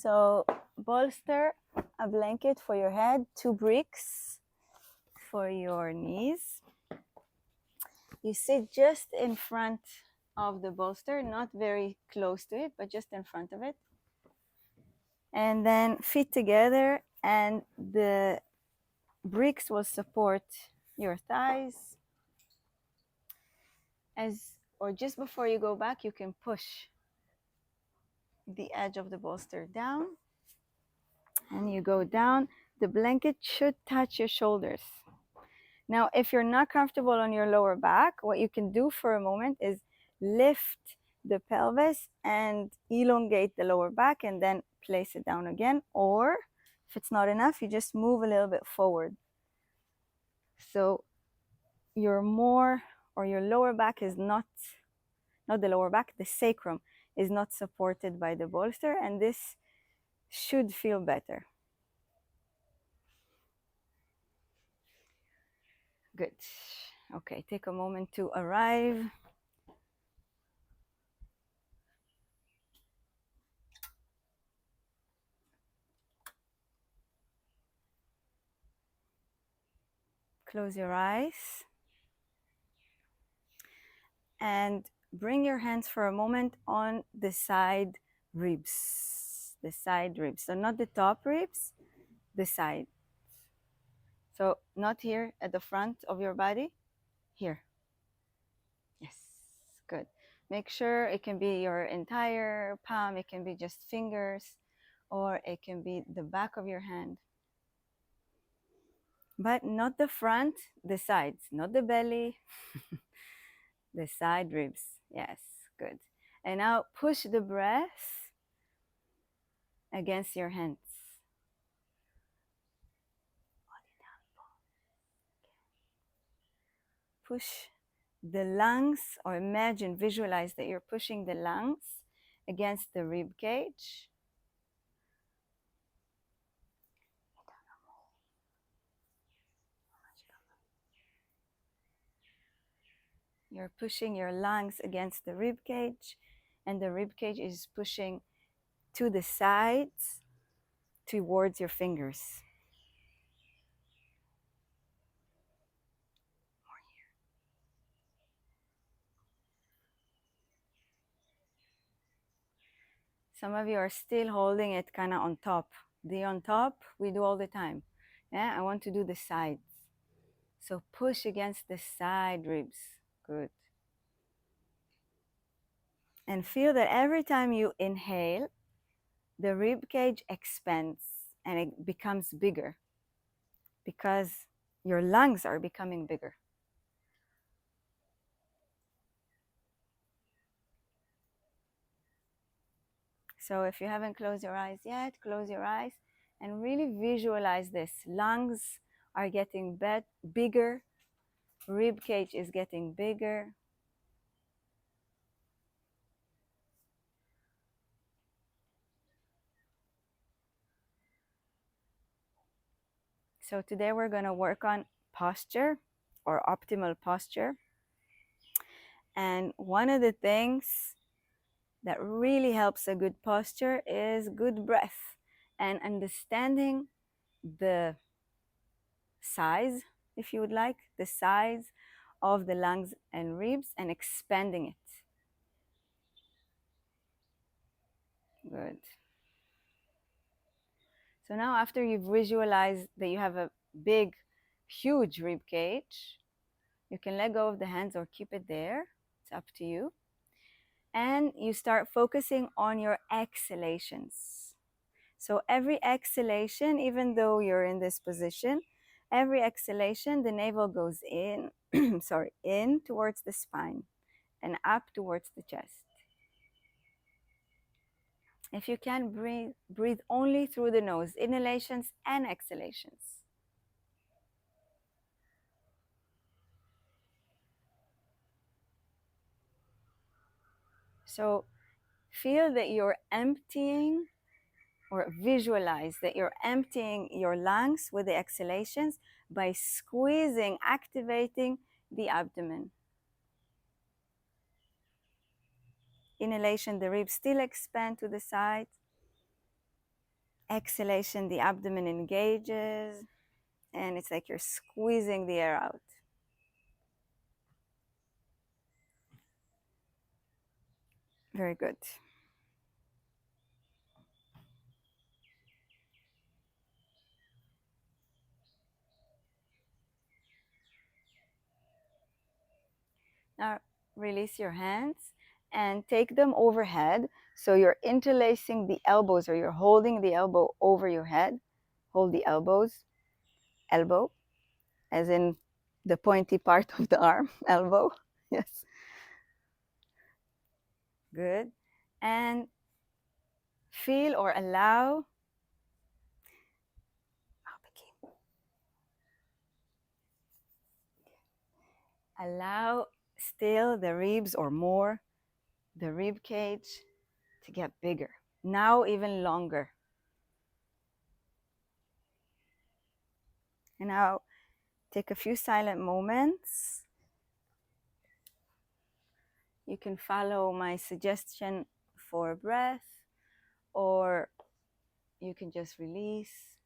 So bolster a blanket for your head, 2 bricks for your knees. You sit just in front of the bolster, not very close to it, but just in front of it. And then feet together, and the bricks will support your thighs. Or just before you go back, you can push the edge of the bolster down, and you go down. The blanket should touch your shoulders. Now, if you're not comfortable on your lower back, what you can do for a moment is lift the pelvis and elongate the lower back and then place it down again. Or if it's not enough, you just move a little bit forward. So your lower back is not the lower back, the sacrum is not supported by the bolster, and this should feel better. Good. Okay, take a moment to arrive. Close your eyes. And bring your hands for a moment on the side ribs. The side ribs. So not the top ribs, the side. So not here at the front of your body, here. Yes, good. Make sure it can be your entire palm, it can be just fingers, or it can be the back of your hand. But not the front, the sides, not the belly, the side ribs. Yes, good. And now push the breath against your hands. Push the lungs, or imagine, visualize that you're pushing the lungs against the rib cage. You're pushing your lungs against the rib cage, and the rib cage is pushing to the sides towards your fingers. Some of you are still holding it kind of on top. The on top, we do all the time. Yeah, I want to do the sides. So push against the side ribs. Good. And feel that every time you inhale, the rib cage expands and it becomes bigger because your lungs are becoming bigger. So if you haven't closed your eyes yet, close your eyes and really visualize this. Lungs are getting bigger, rib cage is getting bigger. So today we're going to work on posture, or optimal posture. And one of the things that really helps a good posture is good breath and understanding the size, if you would like, the size of the lungs and ribs and expanding it. Good. So now after you've visualized that you have a big, huge rib cage, you can let go of the hands or keep it there. It's up to you. And you start focusing on your exhalations. So every exhalation, even though you're in this position, every exhalation, the navel goes in, in towards the spine and up towards the chest. If you can, breathe only through the nose, inhalations and exhalations. So feel that you're emptying, or visualize that you're emptying your lungs with the exhalations by squeezing, activating the abdomen. Inhalation, the ribs still expand to the side. exhalation, the abdomen engages, and it's like you're squeezing the air out. Very good. Now release your hands and take them overhead. So you're interlacing the elbows, or you're holding the elbow over your head. Hold the elbows, elbow, as in the pointy part of the arm, elbow. Yes. Good. And feel or allow still the ribs, or more, the rib cage to get bigger. Now even longer. And now take a few silent moments. You can follow my suggestion for breath, or you can just release.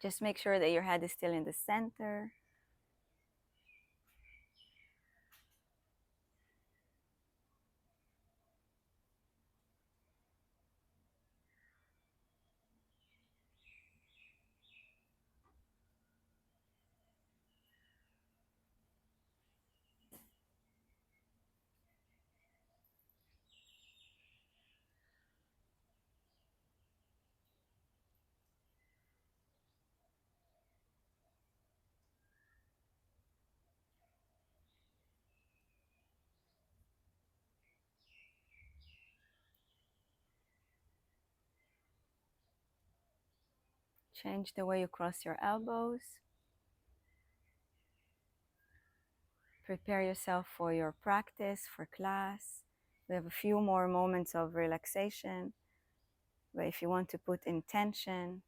Just make sure that your head is still in the center. Change the way you cross your elbows. Prepare yourself for your practice, for class. We have a few more moments of relaxation, but if you want to put intention,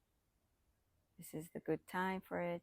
this is the good time for it.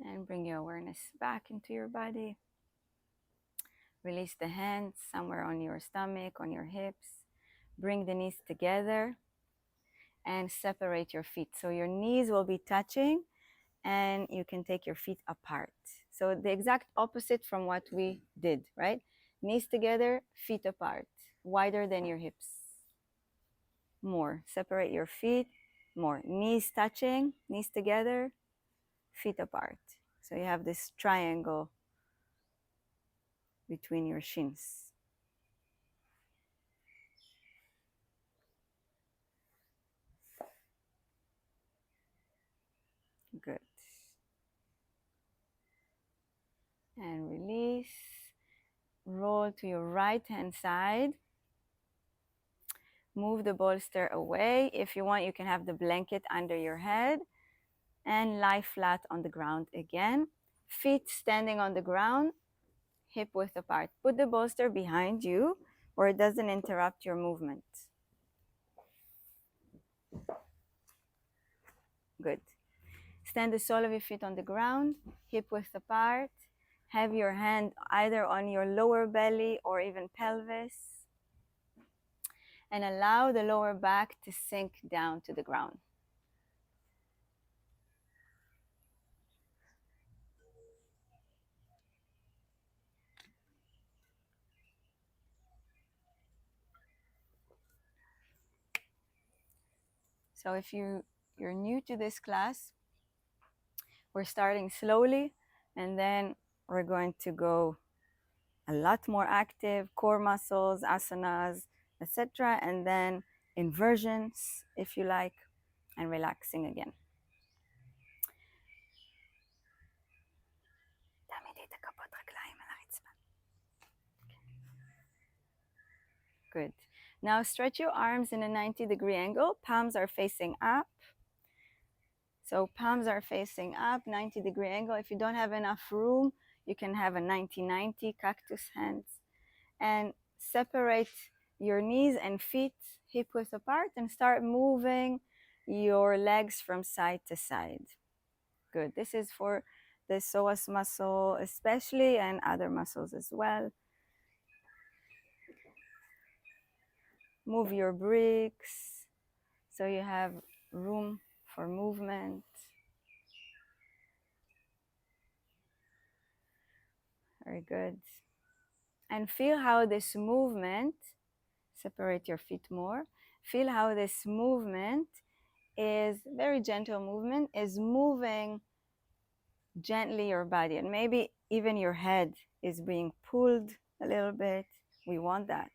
And bring your awareness back into your body. Release the hands somewhere on your stomach, on your hips. Bring the knees together and separate your feet. So your knees will be touching, and you can take your feet apart. So the exact opposite from what we did, right? Knees together, feet apart, wider than your hips. More. Separate your feet. More. Knees touching, knees together, feet apart. So you have this triangle between your shins. Good. And release. Roll to your right hand side. Move the bolster away. If you want, you can have the blanket under your head, and lie flat on the ground again. Feet standing on the ground, hip width apart. Put the bolster behind you where it doesn't interrupt your movement. Good. Stand the sole of your feet on the ground, hip width apart. Have your hand either on your lower belly or even pelvis. And allow the lower back to sink down to the ground. So if you're new to this class, we're starting slowly, and then we're going to go a lot more active, core muscles, asanas, etc. And then inversions, if you like, and relaxing again. Good. Now stretch your arms in a 90-degree angle. Palms are facing up. So palms are facing up, 90-degree angle. If you don't have enough room, you can have a 90-90 cactus hands. And separate your knees and feet hip width apart and start moving your legs from side to side. Good. This is for the psoas muscle especially, and other muscles as well. Move your bricks so you have room for movement. Very good. And feel how this movement, separate your feet more, feel how this movement is very gentle movement, is moving gently your body, and maybe even your head is being pulled a little bit. We want that.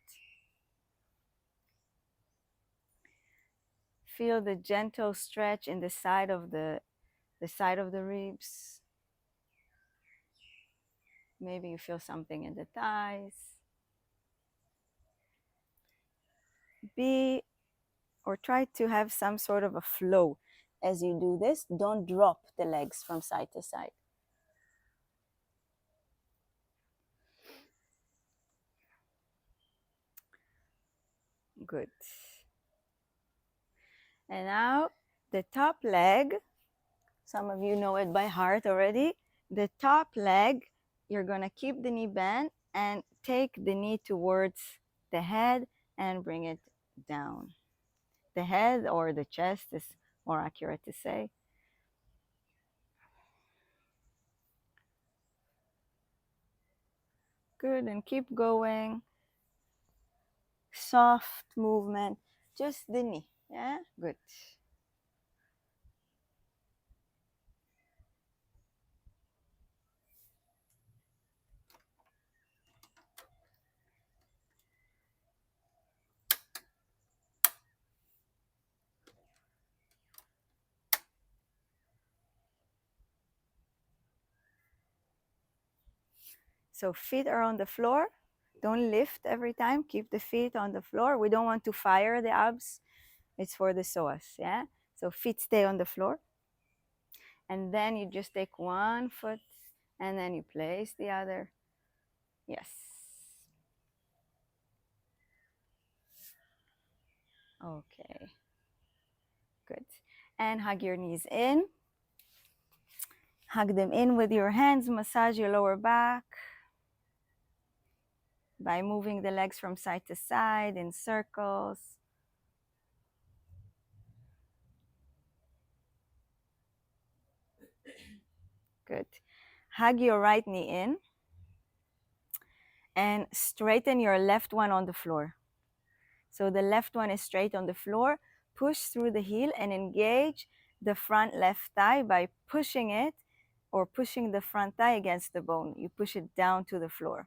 Feel the gentle stretch in the side of the side of the ribs. Maybe you feel something in the thighs. Be or try to have some sort of a flow as you do this. Don't drop the legs from side to side. Good. And now the top leg, some of you know it by heart already. The top leg, you're going to keep the knee bent and take the knee towards the head and bring it down. The head or the chest is more accurate to say. Good, and keep going. Soft movement, just the knee. Yeah, good. So feet are on the floor. Don't lift every time. Keep the feet on the floor. We don't want to fire the abs. It's for the psoas, yeah? So feet stay on the floor. And then you just take one foot and then you place the other. Yes. Okay. Good. And hug your knees in. Hug them in with your hands. Massage your lower back by moving the legs from side to side in circles. Good. Hug your right knee in and straighten your left one on the floor. So the left one is straight on the floor. Push through the heel and engage the front left thigh by pushing it or pushing the front thigh against the bone. You push it down to the floor.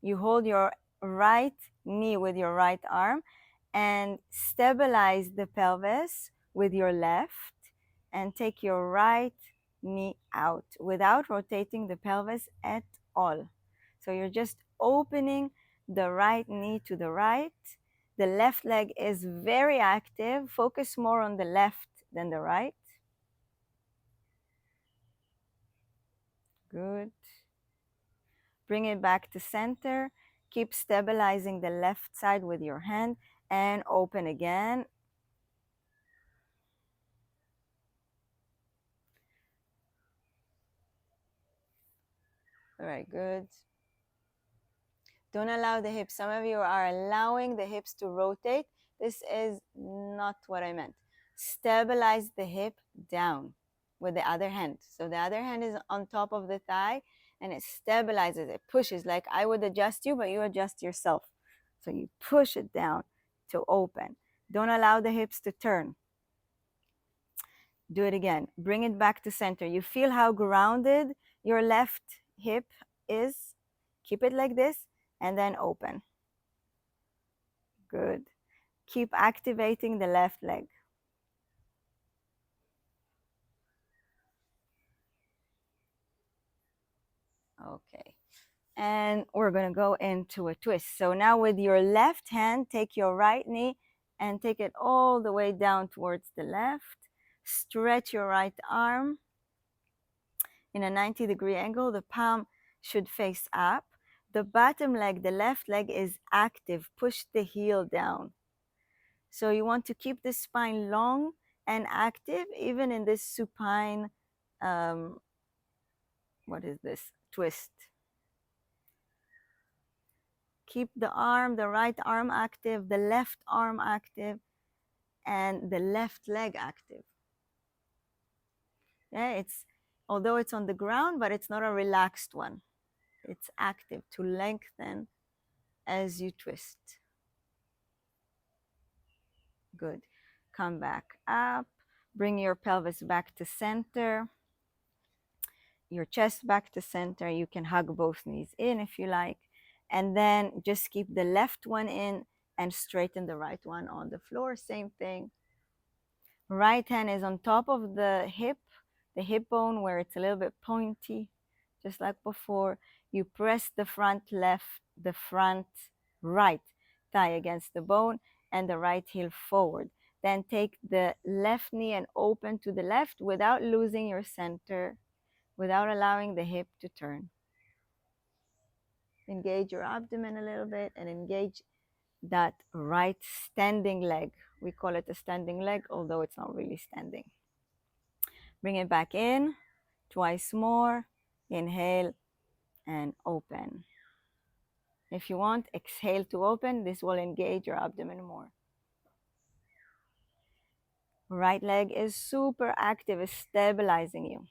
You hold your right knee with your right arm and stabilize the pelvis with your left and take your right knee out without rotating the pelvis at all. So you're just opening the right knee to the right. The left leg is very active. Focus more on the left than the right. Good. Bring it back to center. Keep stabilizing the left side with your hand and open again. Very good. Don't allow the hips. Some of you are allowing the hips to rotate. This is not what I meant. Stabilize the hip down with the other hand. So the other hand is on top of the thigh and it stabilizes, it pushes, like I would adjust you, but you adjust yourself. So you push it down to open. Don't allow the hips to turn. Do it again. Bring it back to center. You feel how grounded your left hip is? Keep it like this and then open. Good. Keep activating the left leg. Okay. And we're going to go into a twist. So now with your left hand, take your right knee and take it all the way down towards the left. Stretch your right arm in a 90-degree angle. The palm should face up. The bottom leg, the left leg, is active. Push the heel down. So you want to keep the spine long and active, even in this supine, what is this? Twist. Keep the arm, the right arm active, the left arm active, and the left leg active. Yeah, although it's on the ground, but it's not a relaxed one. It's active to lengthen as you twist. Good. Come back up. Bring your pelvis back to center. Your chest back to center. You can hug both knees in if you like. And then just keep the left one in and straighten the right one on the floor. Same thing. Right hand is on top of the hip bone where it's a little bit pointy, just like before. You press the front right thigh against the bone and the right heel forward. Then take the left knee and open to the left without losing your center, without allowing the hip to turn. Engage your abdomen a little bit and engage that right standing leg. We call it a standing leg, although it's not really standing. Bring it back in, twice more. Inhale and open. If you want, exhale to open. This will engage your abdomen more. Right leg is super active, is stabilizing you.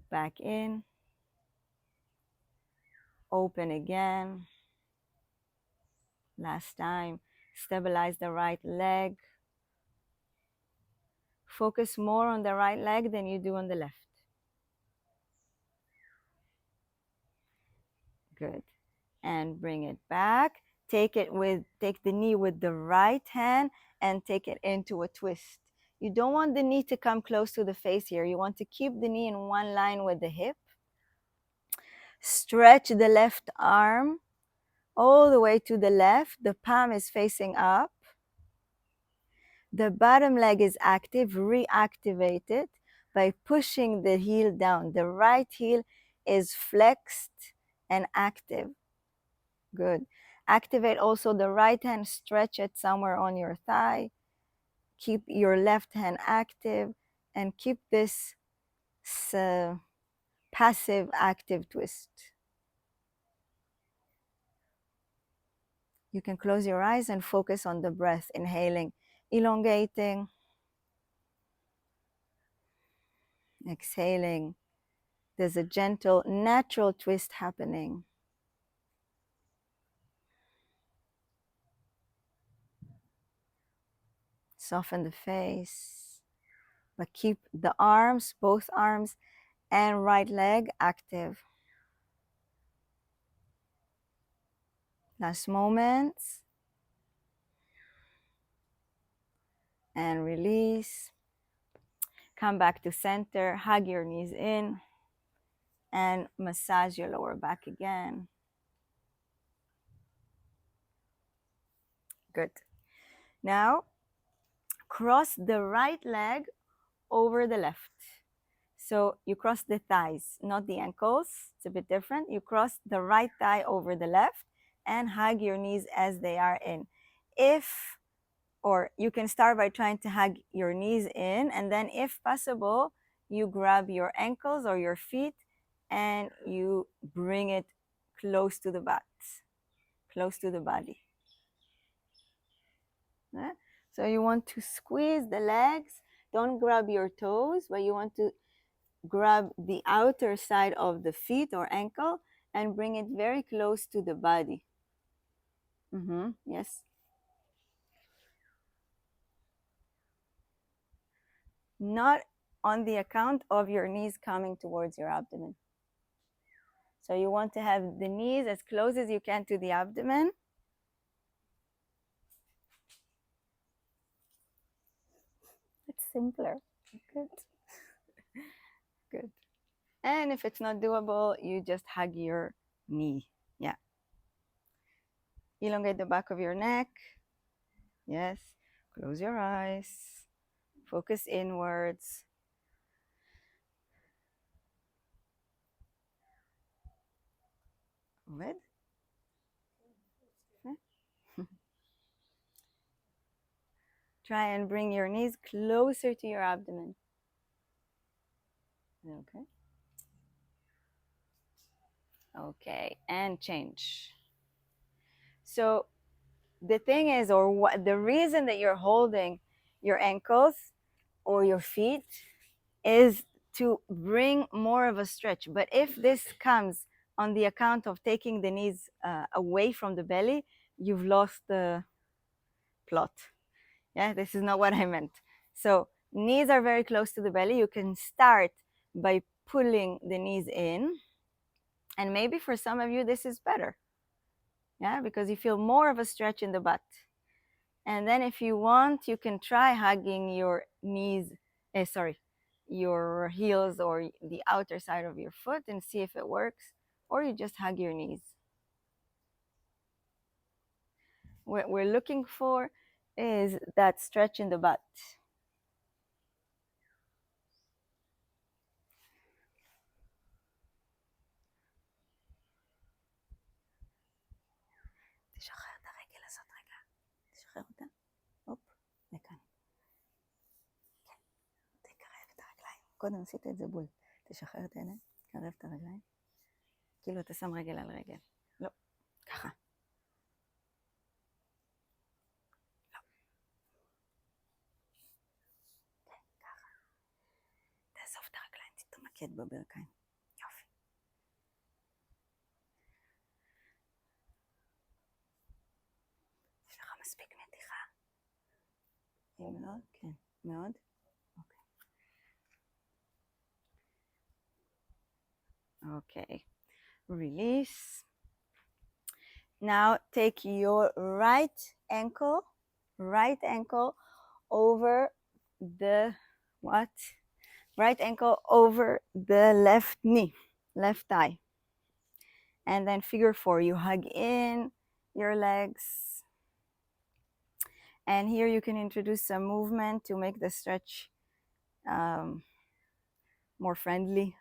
Back in. Open again. Last time. Stabilize the right leg. Focus more on the right leg than you do on the left. Good. And bring it back. Take the knee with the right hand and take it into a twist. You don't want the knee to come close to the face here. You want to keep the knee in one line with the hip. Stretch the left arm all the way to the left. The palm is facing up. The bottom leg is active. Reactivate it by pushing the heel down. The right heel is flexed and active. Good. Activate also the right hand, stretch it somewhere on your thigh. Keep your left hand active and keep this passive active twist. You can close your eyes and focus on the breath, inhaling, elongating, exhaling. There's a gentle, natural twist happening. Soften the face, but keep the arms, both arms, and right leg active. Last moments. And release. Come back to center, hug your knees in, and massage your lower back again. Good. Now, cross the right leg over the left. So you cross the thighs, not the ankles. It's a bit different. You cross the right thigh over the left and hug your knees as they are in. Or you can start by trying to hug your knees in, and then if possible, you grab your ankles or your feet and you bring it close to the butt, close to the body. Yeah? So you want to squeeze the legs. Don't grab your toes, but you want to grab the outer side of the feet or ankle and bring it very close to the body. Yes. Not on the account of your knees coming towards your abdomen. So you want to have the knees as close as you can to the abdomen. It's simpler. Good. Good. And if it's not doable, you just hug your knee. Yeah. Elongate the back of your neck. Yes. Close your eyes. Focus inwards. Red. Try and bring your knees closer to your abdomen. Okay. Okay, and change. So the thing is, or what the reason that you're holding your ankles or your feet is to bring more of a stretch. But if this comes on the account of taking the knees away from the belly, you've lost the plot. Yeah, this is not what I meant. So knees are very close to the belly. You can start by pulling the knees in. And maybe for some of you, this is better. Yeah, because you feel more of a stretch in the butt. And then if you want, you can try hugging your knees, your heels or the outer side of your foot and see if it works. Or you just hug your knees. What we're looking for is that stretch in the butt. תשחרר את הרגל הזאת רגע. תשחרר אותה. הופ, לכאן. כן. תקרב את הרגליים. קודם עשית את זה בול. תשחרר את הידיים. קרב את הרגליים. כאילו אתה שם רגל על רגל. לא, ככה. לא. כן, ככה. תאסוף את הרגליים, תתמקד בברכיים. יופי. יש לך מספיק מתיחה? מאוד, כן, מאוד. Okay, release. Now take your right ankle over the what? Right ankle over the left knee, left thigh. And then figure 4, you hug in your legs. And here you can introduce some movement to make the stretch more friendly.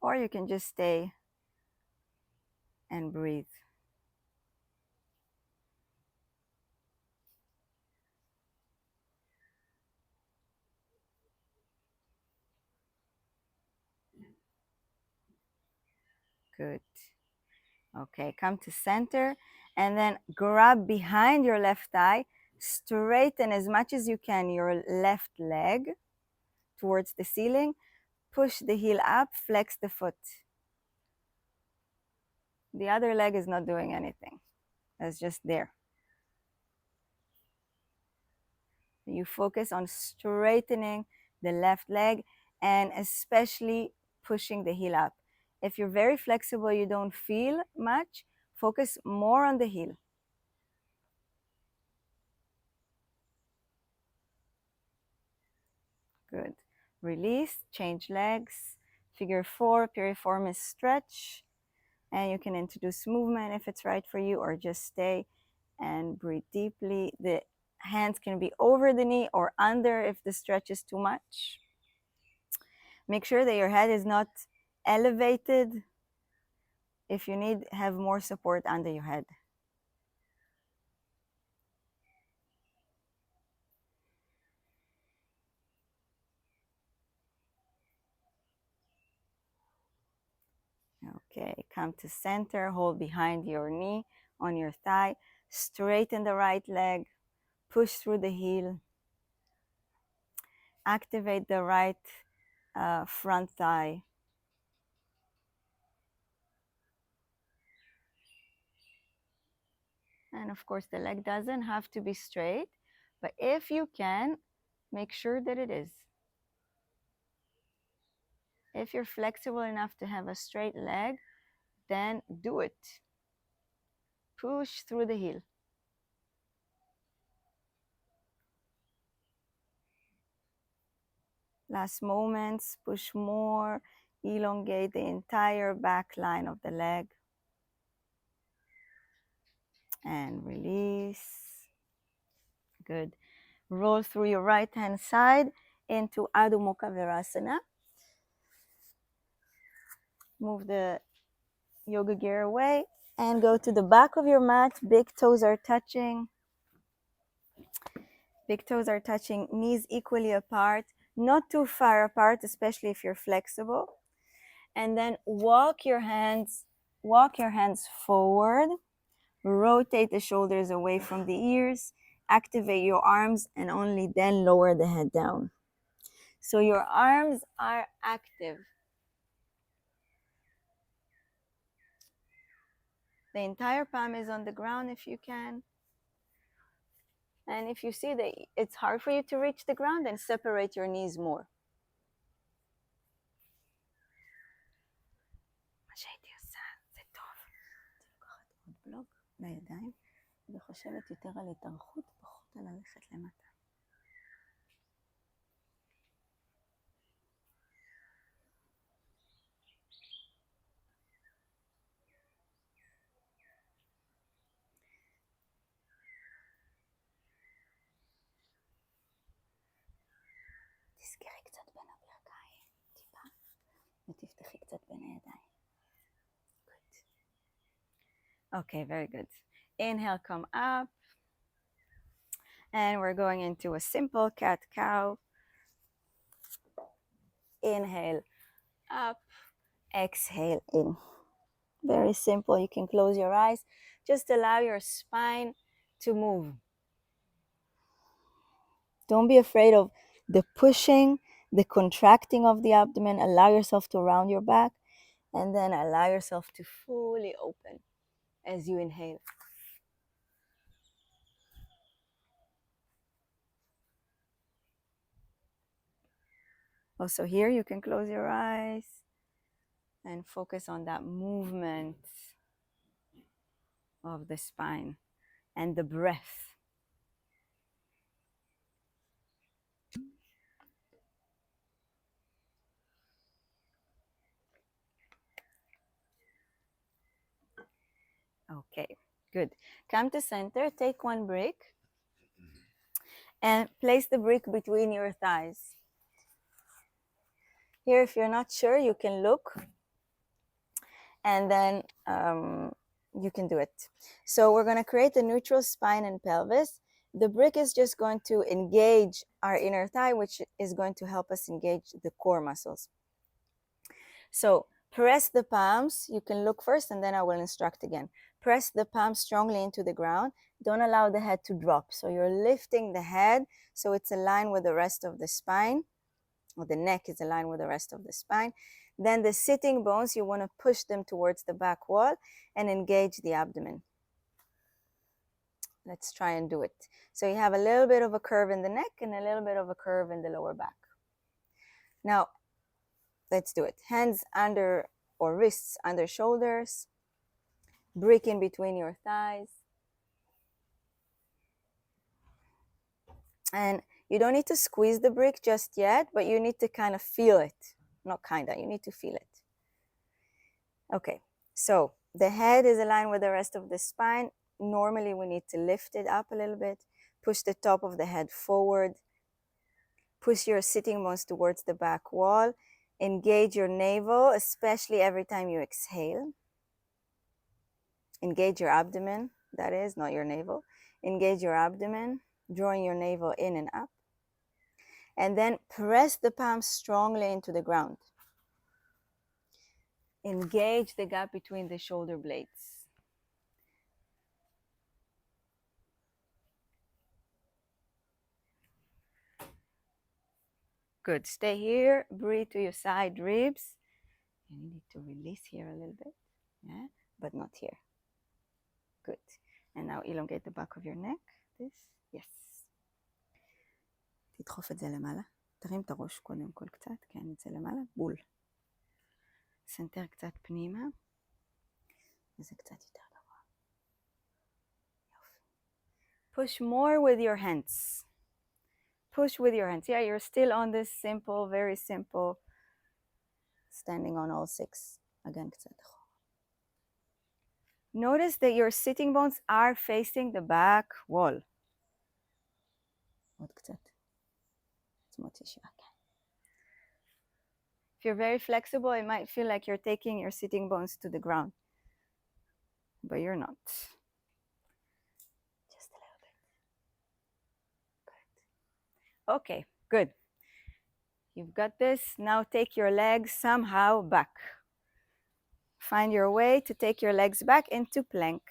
Or you can just stay and breathe. Good. Okay, come to center and then grab behind your left thigh. Straighten as much as you can your left leg towards the ceiling. Push the heel up, flex the foot. The other leg is not doing anything. It's just there. You focus on straightening the left leg and especially pushing the heel up. If you're very flexible, you don't feel much, focus more on the heel. Good. Release, change legs. Figure 4, piriformis stretch. And you can introduce movement if it's right for you, or just stay and breathe deeply. The hands can be over the knee or under if the stretch is too much. Make sure that your head is not elevated. If you need, have more support under your head. Okay, come to center, hold behind your knee on your thigh, straighten the right leg, push through the heel, activate the right front thigh. And of course, the leg doesn't have to be straight, but if you can, make sure that it is. If you're flexible enough to have a straight leg, then do it. Push through the heel. Last moments, push more, elongate the entire back line of the leg. And release. Good. Roll through your right hand side into Adho Mukha Virasana. Move the yoga gear away and go to the back of your mat. Big toes are touching. Big toes are touching, knees equally apart, not too far apart, especially if you're flexible. And then walk your hands forward. Rotate the shoulders away from the ears. Activate your arms and only then lower the head down. So your arms are active. The entire palm is on the ground if you can. And if you see that it's hard for you to reach the ground, then separate your knees more. מה שהייתי עושה זה טוב. אני לוקחת עוד בלוק לידיים וחושבת יותר על התארכות, פחות על ללכת למטה. תזכרי קצת בין הברכיים, טיפה, ותפתחי קצת בין הידיים. Good. Okay, very good. Inhale, come up. And we're going into a simple cat-cow. Inhale, up. Exhale, in. Very simple. You can close your eyes. Just allow your spine to move. Don't be afraid of the pushing, the contracting of the abdomen. Allow yourself to round your back and then allow yourself to fully open as you inhale. Also here, you can close your eyes and focus on that movement of the spine and the breath. Okay, good. Come to center, take one brick and place the brick between your thighs. Here, if you're not sure, you can look and then you can do it. So we're going to create a neutral spine and pelvis. The brick is just going to engage our inner thigh, which is going to help us engage the core muscles. So press the palms. You can look first and then I will instruct again. Press the palms strongly into the ground. Don't allow the head to drop. So you're lifting the head so it's aligned with the rest of the spine, or the neck is aligned with the rest of the spine. Then the sitting bones, you want to push them towards the back wall and engage the abdomen. Let's try and do it. So you have a little bit of a curve in the neck and a little bit of a curve in the lower back. Now, let's do it. Hands under or wrists under shoulders. Brick in between your thighs. And you don't need to squeeze the brick just yet, but you need to kind of feel it. Not kind of, you need to feel it. Okay, so the head is aligned with the rest of the spine. Normally we need to lift it up a little bit. Push the top of the head forward. Push your sitting bones towards the back wall. Engage your navel, especially every time you exhale. Engage your abdomen, that is, not your navel. Engage your abdomen, drawing your navel in and up. And then press the palms strongly into the ground. Engage the gap between the shoulder blades. Good. Stay here. Breathe to your side ribs. You need to release here a little bit, yeah, but not here. Good. And now elongate the back of your neck. This, yes. תדחוף את זה למעלה. תרים את הראש קודם כל קצת, כן, את זה למעלה, בול. סנטר קצת פנימה. וזה קצת יותר גבוה. Push more with your hands. Push with your hands. Yeah, you're still on this simple, very simple, standing on all six. Again, קצת אחורה. Notice that your sitting bones are facing the back wall. עוד קצת. עצמות ישירה. If you're very flexible, it might feel like you're taking your sitting bones to the ground. But you're not. Just a little bit. Good. Okay, good. You've got this. Now take your legs somehow back. Find your way to take your legs back into plank.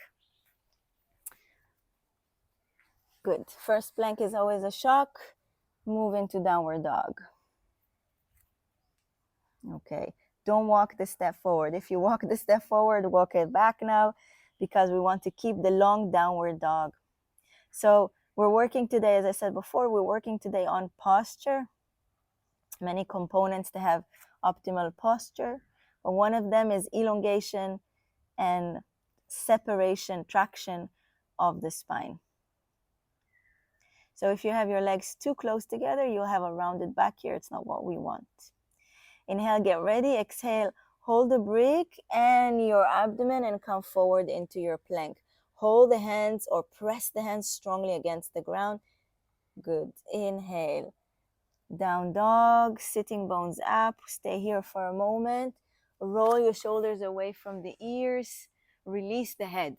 Good. First plank is always a shock. Move into downward dog. Okay. Don't walk the step forward. If you walk the step forward, walk it back now because we want to keep the long downward dog. So we're working today, as I said before, we're working today on posture. Many components to have optimal posture. But one of them is elongation and separation, traction of the spine. So if you have your legs too close together, you'll have a rounded back here. It's not what we want. Inhale, get ready. Exhale, hold the brick and your abdomen and come forward into your plank. Hold the hands or press the hands strongly against the ground. Good. Inhale. Down dog, sitting bones up. Stay here for a moment. Roll your shoulders away from the ears. Release the head.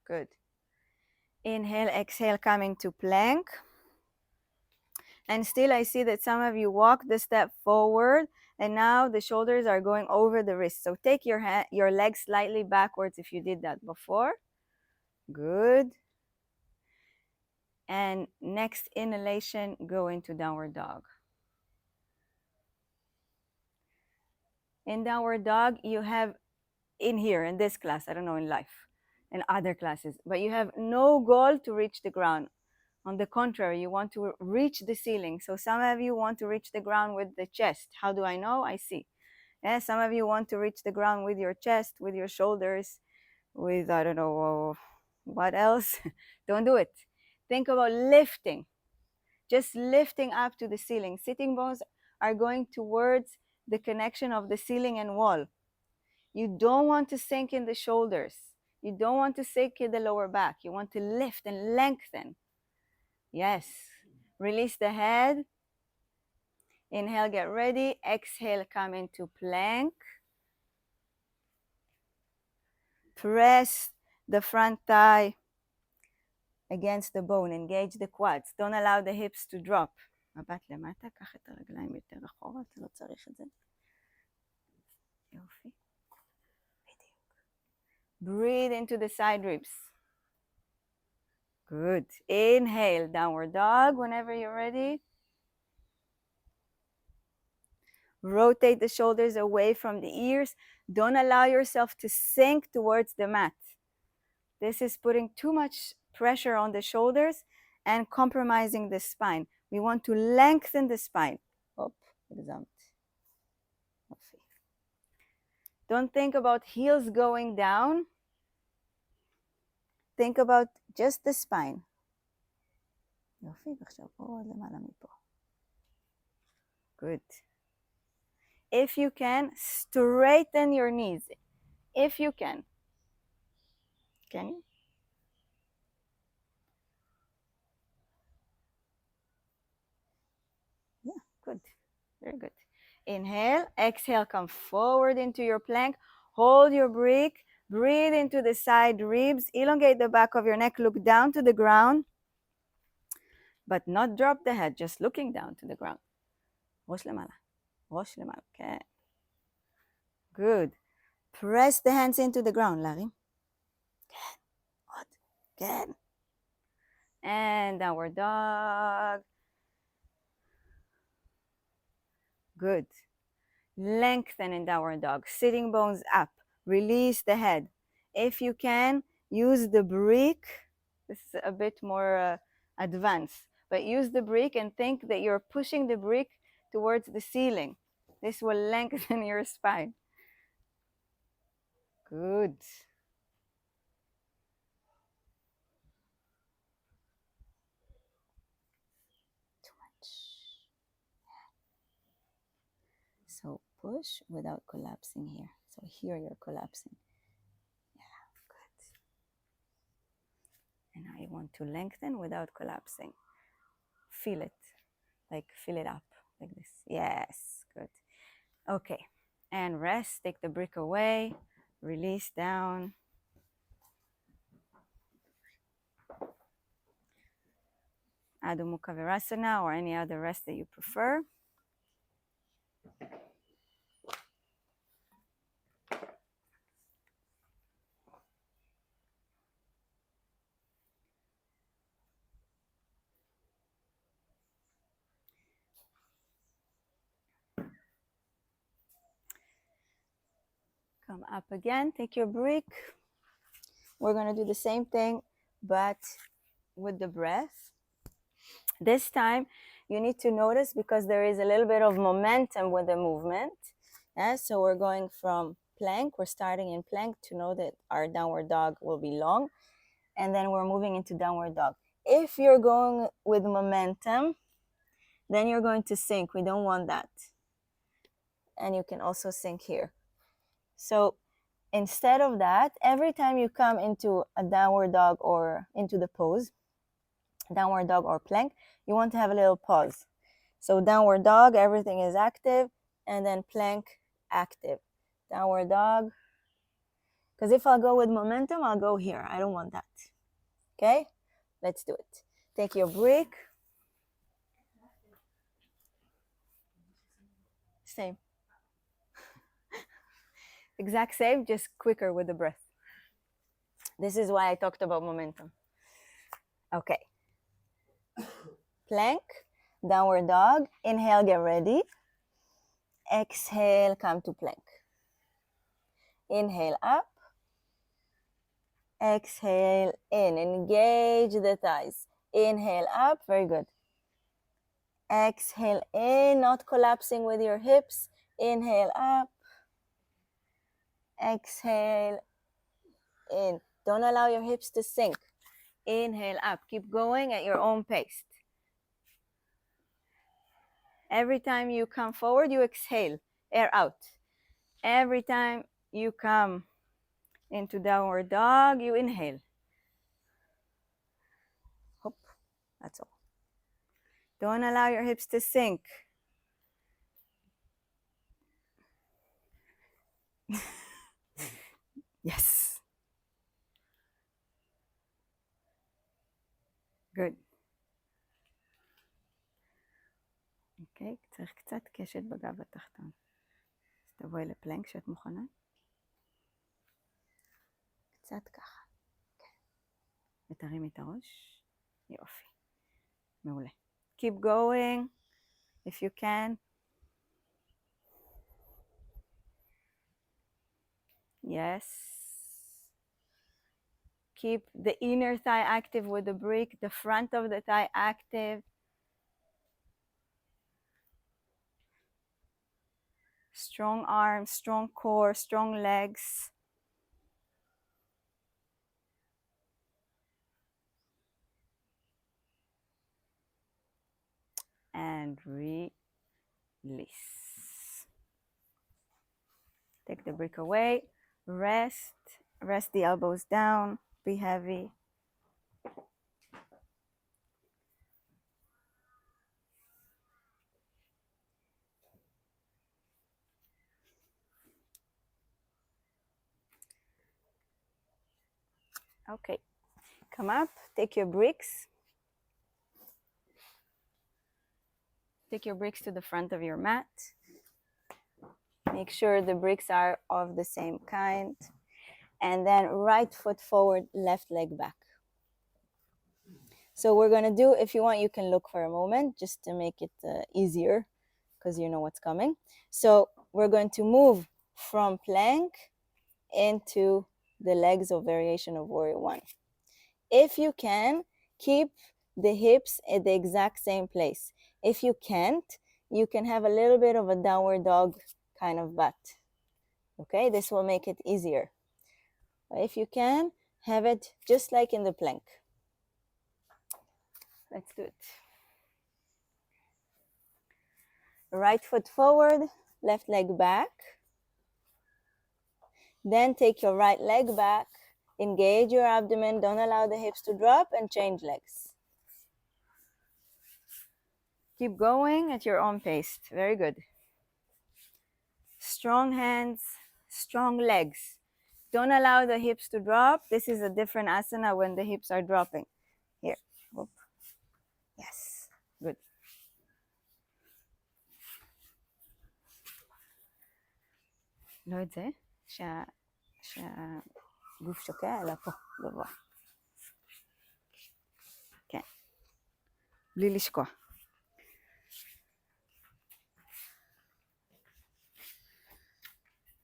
Good. Inhale, exhale, come into plank. And still I see that some of you walk the step forward and now the shoulders are going over the wrist. So take your legs slightly backwards if you did that before. Good. And next inhalation, go into downward dog. In downward dog, you have in here, in this class, I don't know in life, in other classes, but you have no goal to reach the ground. On the contrary, you want to reach the ceiling. So some of you want to reach the ground with the chest. How do I know? I see. Yeah, some of you want to reach the ground with your chest, with your shoulders, with, I don't know, what else? Don't do it. Think about lifting. Just lifting up to the ceiling. Sitting bones are going towards the connection of the ceiling and wall. You don't want to sink in the shoulders. You don't want to sink in the lower back. You want to lift and lengthen. Yes. Release the head. Inhale, get ready. Exhale, come into plank. Press the front thigh against the bone. Engage the quads. Don't allow the hips to drop. מבט למטה, קח את הרגליים יותר אחורה, אתה לא צריך את זה. יופי. בדיוק. Breathe into the side ribs. Good. Inhale, downward dog whenever you're ready. Rotate the shoulders away from the ears. Don't allow yourself to sink towards the mat. This is putting too much pressure on the shoulders and compromising the spine. We want to lengthen the spine. Op, examt. Don't think about heels going down. Think about just the spine. יופי, ועכשיו עוד למעלה מפה. Good. If you can, straighten your knees. If you can. Can you? Yeah, good. Very good. Inhale, exhale, come forward into your plank. Hold your brick. Breathe into the side ribs. Elongate the back of your neck. Look down to the ground. But not drop the head, just looking down to the ground. ראש למעלה. ראש למעלה, כן. Good. Press the hands into the ground, להרים. כן. עוד. כן. And downward dog. Good. Lengthen in downward dog. Sitting bones up. Release the head. If you can, use the brick. This is a bit more advanced. But use the brick and think that you're pushing the brick towards the ceiling. This will lengthen your spine. Good. Too much. So push without collapsing here. So here you're collapsing. Yeah, good. And now you want to lengthen without collapsing. Feel it. Like fill it up like this. Yes, good. Okay. And rest. Take the brick away. Release down. Adho Mukha Virasana or any other rest that you prefer. Come up again, take your break. We're going to do the same thing, but with the breath. This time, you need to notice because there is a little bit of momentum with the movement. Yeah? So we're going from plank, we're starting in plank to know that our downward dog will be long, and then we're moving into downward dog. If you're going with momentum, then you're going to sink. We don't want that. And you can also sink here. So instead of that, every time you come into a downward dog or into the pose, downward dog or plank, you want to have a little pause. So downward dog, everything is active, and then plank, active. Downward dog. Because if I'll go with momentum, I'll go here. I don't want that. Okay? Let's do it. Take your break. Same. Exact same, just quicker with the breath. This is why I talked about momentum. Okay. Plank, downward dog. Inhale, get ready. Exhale, come to plank. Inhale up. Exhale in. Engage the thighs. Inhale up. Very good. Exhale in, not collapsing with your hips. Inhale up. Exhale in. Don't allow your hips to sink. Inhale up. Keep going at your own pace. Every time you come forward, you exhale. Air out. Every time you come into downward dog, you inhale. Hop. That's all. Don't allow your hips to sink. Yes. Good. אוקיי, צריך קצת קשת בגב התחתון. אז תבואי לפלנק שאת מוכנה. קצת ככה. כן. ותרימי את הראש. יופי. מעולה. Keep going, if you can. Yes. Keep the inner thigh active with the brick, the front of the thigh active. Strong arms, strong core, strong legs. And release. Take the brick away. Rest. Rest the elbows down. Be heavy. Okay. Come up. Take your bricks. Take your bricks to the front of your mat. Make sure the bricks are of the same kind. And then right foot forward, left leg back. So we're going to do, if you want, you can look for a moment just to make it easier because you know what's coming. So we're going to move from plank into the legs of variation of warrior one. If you can, keep the hips at the exact same place. If you can't, you can have a little bit of a downward dog kind of butt. Okay, this will make it easier. If you can, have it just like in the plank. Let's do it. Right foot forward, left leg back. Then take your right leg back, engage your abdomen, don't allow the hips to drop, and change legs. Keep going at your own pace. Very good. Strong hands, strong legs. Don't allow the hips to drop. This is a different asana when the hips are dropping. Here. Whoop. Yes. Good. לא את זה, שהגוף שוקע, אלא פה, גבוה. כן. בלי לשקוע.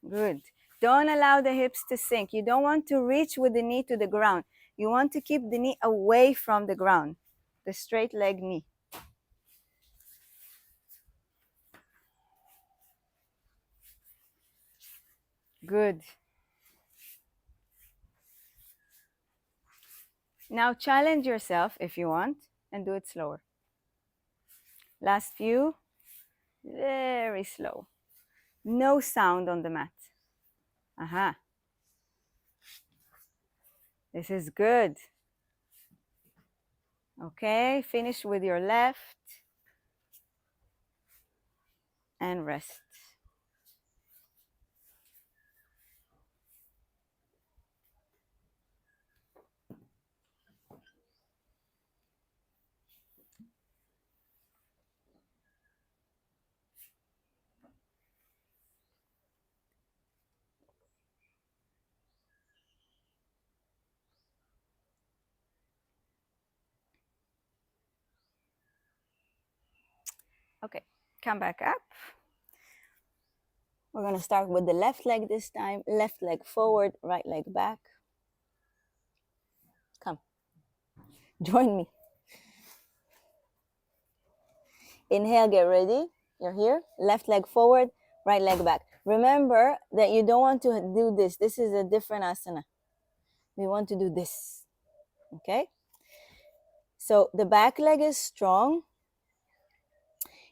Good. Don't allow the hips to sink. You don't want to reach with the knee to the ground. You want to keep the knee away from the ground. The straight leg knee. Good. Now challenge yourself if you want and do it slower. Last few. Very slow. No sound on the mat. Aha. This is good. Okay, finish with your left and rest. Okay, come back up. We're going to start with the left leg this time. Left leg forward, right leg back. Come. Join me. Inhale, get ready. You're here. Left leg forward, right leg back. Remember that you don't want to do this. This is a different asana. We want to do this. Okay? So the back leg is strong.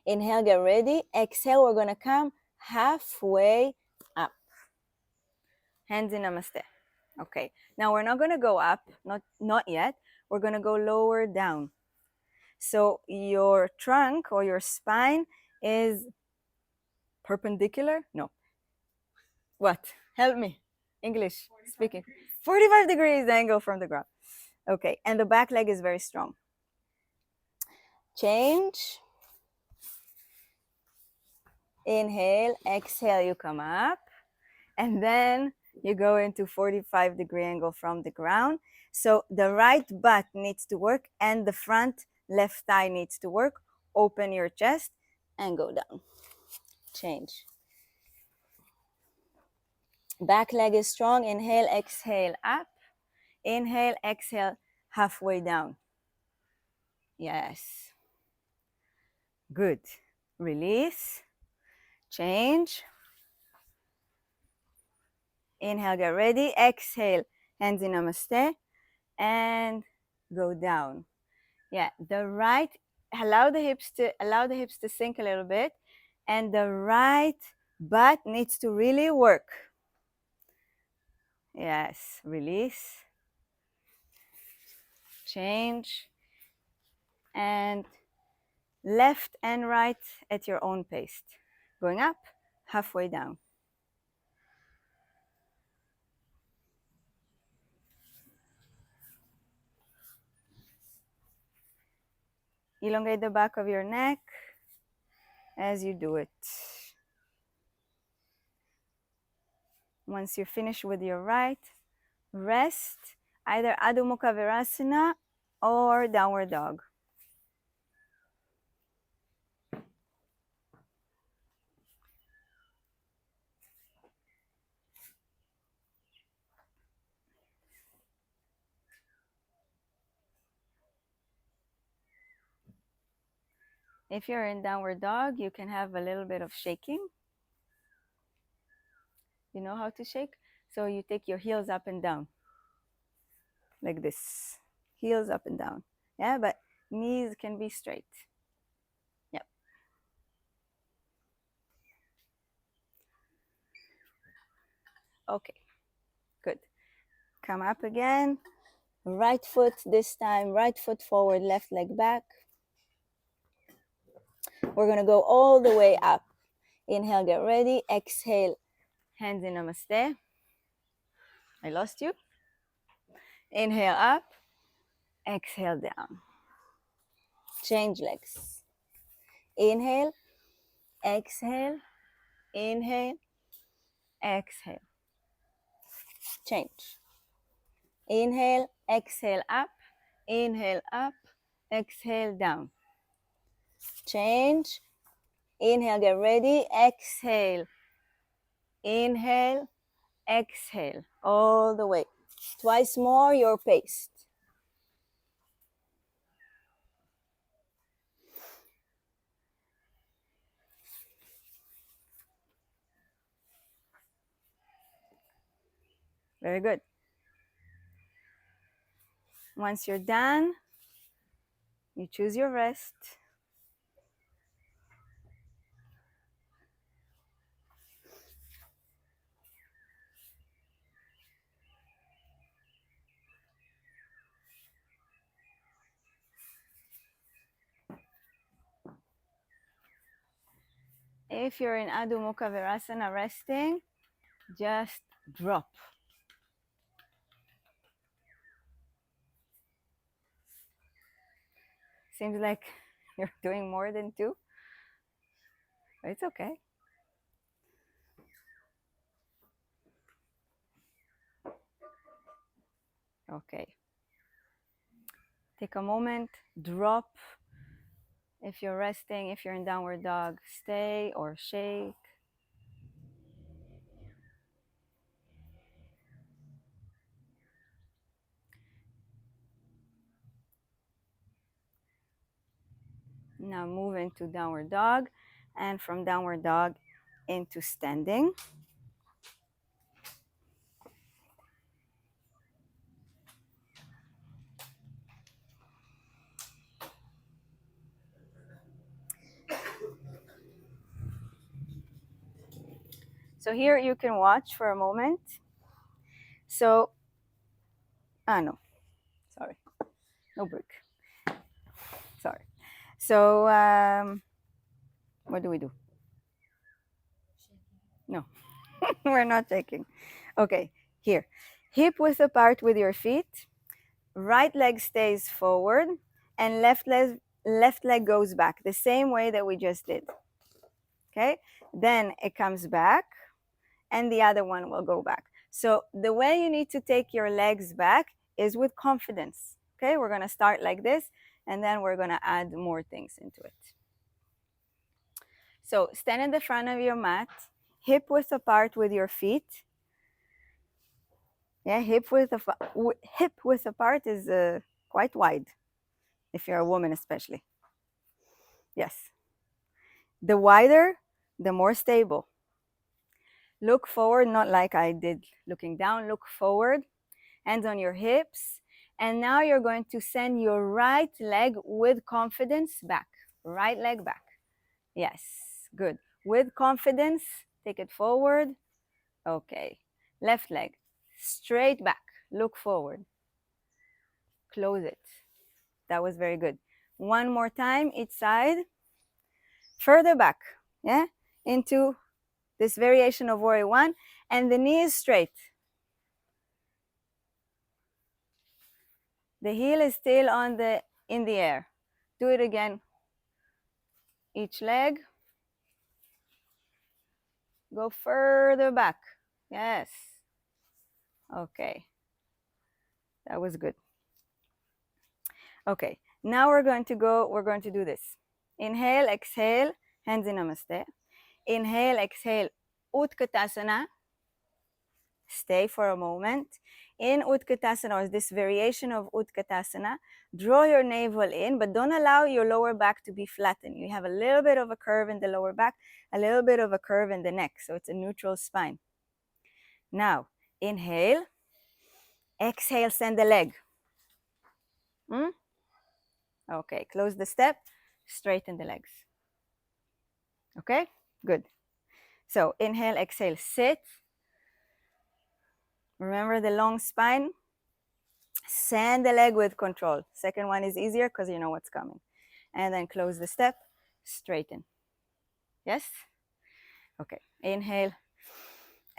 Inhale, get ready. Exhale, we're going to come halfway up. Hands in namaste. Okay. Now we're not going to go up, not yet. We're going to go lower down. So your trunk or your spine is perpendicular? No. What? Help me. English speaking. 45 degrees angle from the ground. Okay. And the back leg is very strong. Change. Inhale, exhale, you come up. And then you go into 45-degree angle from the ground. So the right butt needs to work and the front left thigh needs to work. Open your chest and go down. Change. Back leg is strong. Inhale, exhale, up. Inhale, exhale, halfway down. Yes. Good. Release. Change. Inhale, get ready. Exhale, hands in namaste. And go down. Yeah, the right, allow the hips to sink a little bit. And the right butt needs to really work. Yes, release. Change. And left and right at your own pace. Going up, halfway down. Elongate the back of your neck as you do it. Once you finish with your right, rest, either Adho Mukha Virasana or Downward Dog. If you're in downward dog, you can have a little bit of shaking. You know how to shake? So you take your heels up and down, like this. Heels up and down. Yeah, but knees can be straight. Yep. Okay, good. Come up again. Right foot this time, right foot forward, left leg back. We're gonna go all the way up. Inhale, get ready. Exhale, hands in namaste. I lost you. Inhale up, exhale down. Change legs. Inhale, exhale, inhale, exhale. Change. Inhale, exhale up, inhale up, exhale down. Change. Inhale, get ready. Exhale, inhale, exhale. All the way. Twice more, your pace. Very good. Once you're done, you choose your rest. If you're in Adho Mukha Virasana resting, just drop. Seems like you're doing more than two. It's okay. Okay. Take a moment, drop. If you're resting, if you're in downward dog, stay or shake. Now move into downward dog, and from downward dog into standing. So here you can watch for a moment. So, no, sorry, no break. Sorry. So, what do we do? No, we're not shaking. Okay, here. Hip width apart with your feet. Right leg stays forward and left leg goes back the same way that we just did. Okay? Then it comes back and the other one will go back. So the way you need to take your legs back is with confidence. Okay? We're going to start like this and then we're going to add more things into it. So stand in the front of your mat, hip width apart with your feet. Yeah, hip width apart is quite wide, if you're a woman especially. Yes. The wider, the more stable. Look forward, not like I did looking down. Look forward, hands on your hips. And now you're going to send your right leg with confidence back. Right leg back. Yes, good. With confidence, take it forward. Okay. Left leg, straight back. Look forward. Close it. That was very good. One more time, each side. Further back, yeah, into this variation of warrior one, and the knee is straight. The heel is still in the air. Do it again. Each leg. Go further back. Yes. Okay. That was good. Okay. Now we're going to do this. Inhale, exhale, hands in namaste. Inhale, exhale, Utkatasana. Stay for a moment. in Utkatasana, or this variation of Utkatasana, draw your navel in, but don't allow your lower back to be flattened. You have a little bit of a curve in the lower back, a little bit of a curve in the neck, so it's a neutral spine. Now, inhale, exhale, send the leg. Okay, close the step, straighten the legs. Okay, good. So inhale, exhale, sit. Remember the long spine. Send the leg with control. Second one is easier because you know what's coming. And then close the step, straighten. Yes? Okay, inhale,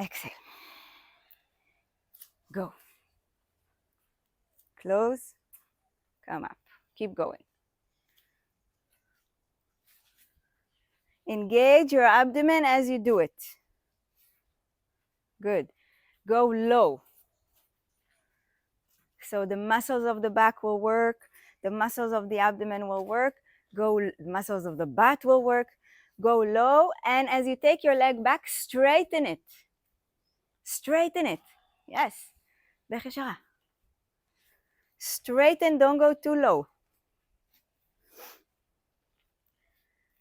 exhale. Go. Close, come up. Keep going. Engage your abdomen as you do it. Good. Go low. So the muscles of the back will work, the muscles of the abdomen will work, muscles of the butt will work. Go low, and as you take your leg back, straighten it. Straighten it. Yes. Straighten, don't go too low.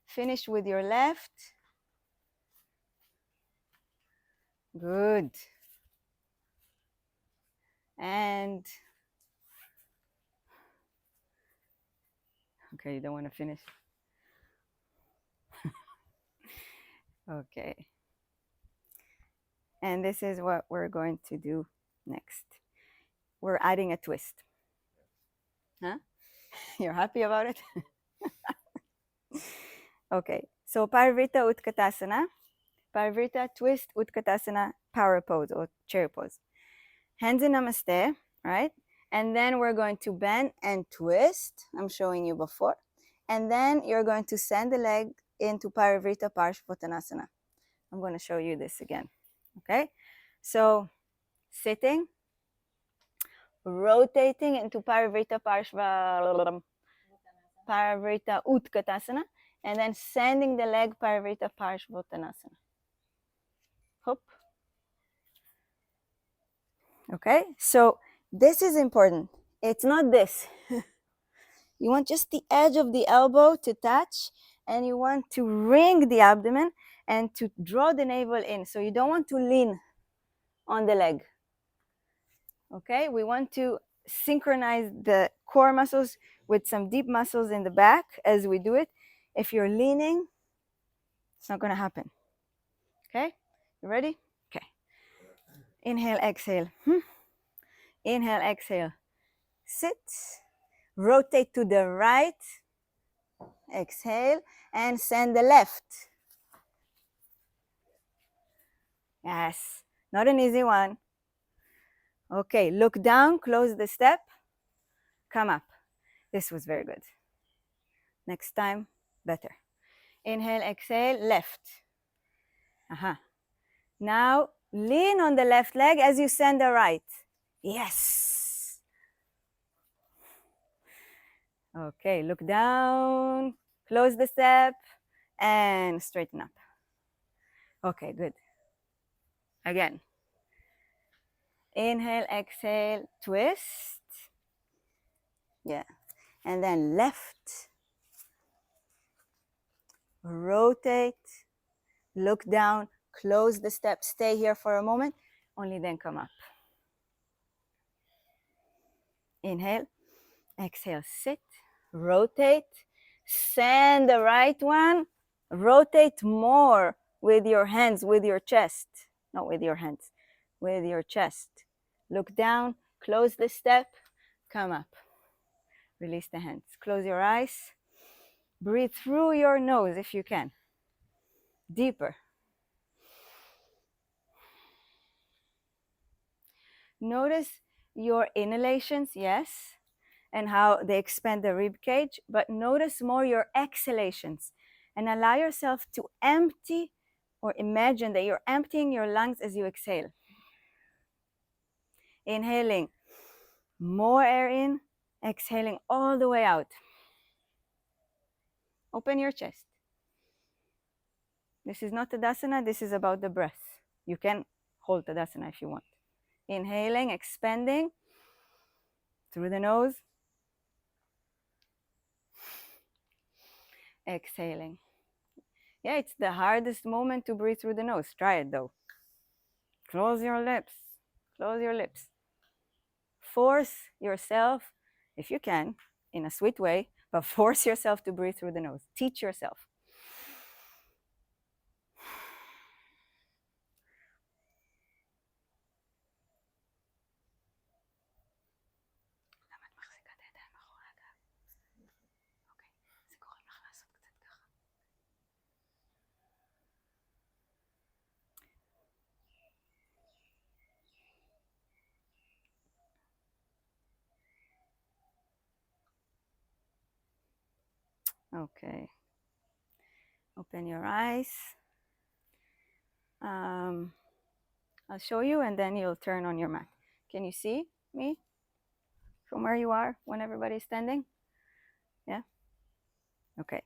Finish with your left. Good. And okay, you don't want to finish. Okay. And this is what we're going to do next. We're adding a twist. Huh? You're happy about it? Okay. So Parivrtta Utkatasana. Parivrtta twist Utkatasana power pose or chair pose. Hands in Namaste, right? And then we're going to bend and twist. I'm showing you before. And then you're going to send the leg into Parivrtta Parshvottanasana. I'm going to show you this again. Okay? So sitting, rotating into Parivrtta Utkatasana, and then sending the leg Parivrtta Parshvottanasana. Hop. Okay? So this is important. It's not this. You want just the edge of the elbow to touch, and you want to ring the abdomen and to draw the navel in. So you don't want to lean on the leg. Okay, we want to synchronize the core muscles with some deep muscles in the back as we do it. If you're leaning, it's not going to happen. Okay, you ready? Okay. Inhale, exhale. Inhale, exhale. Sit. Rotate to the right. Exhale and send the left. Yes, not an easy one. Okay, look down, close the step, come up. This was very good. Next time, better. Inhale, exhale, left. Now, lean on the left leg as you send the right. Yes. Okay, look down, close the step, and straighten up. Okay, good. Again. Inhale, exhale, twist. Yeah. And then left. Rotate. Look down, close the step, stay here for a moment, only then come up. Inhale, exhale, sit, rotate, send the right one, rotate more with your hands, with your chest, not with your hands, with your chest. Look down, close the step, come up. Release the hands, close your eyes, breathe through your nose if you can, deeper. Notice your inhalations, yes, and how they expand the rib cage, but notice more your exhalations and allow yourself to empty or imagine that you're emptying your lungs as you exhale. Inhaling more air in, exhaling all the way out. Open your chest. This is not Tadasana, this is about the breath. You can hold Tadasana if you want. Inhaling, expanding through the nose. Exhaling. Yeah, it's the hardest moment to breathe through the nose. Try it though. Close your lips. Close your lips. Force yourself, if you can, in a sweet way, but force yourself to breathe through the nose. Teach yourself. Okay. Open your eyes. I'll show you and then you'll turn on your mat. Can you see me from where you are when everybody's standing? Yeah? Okay.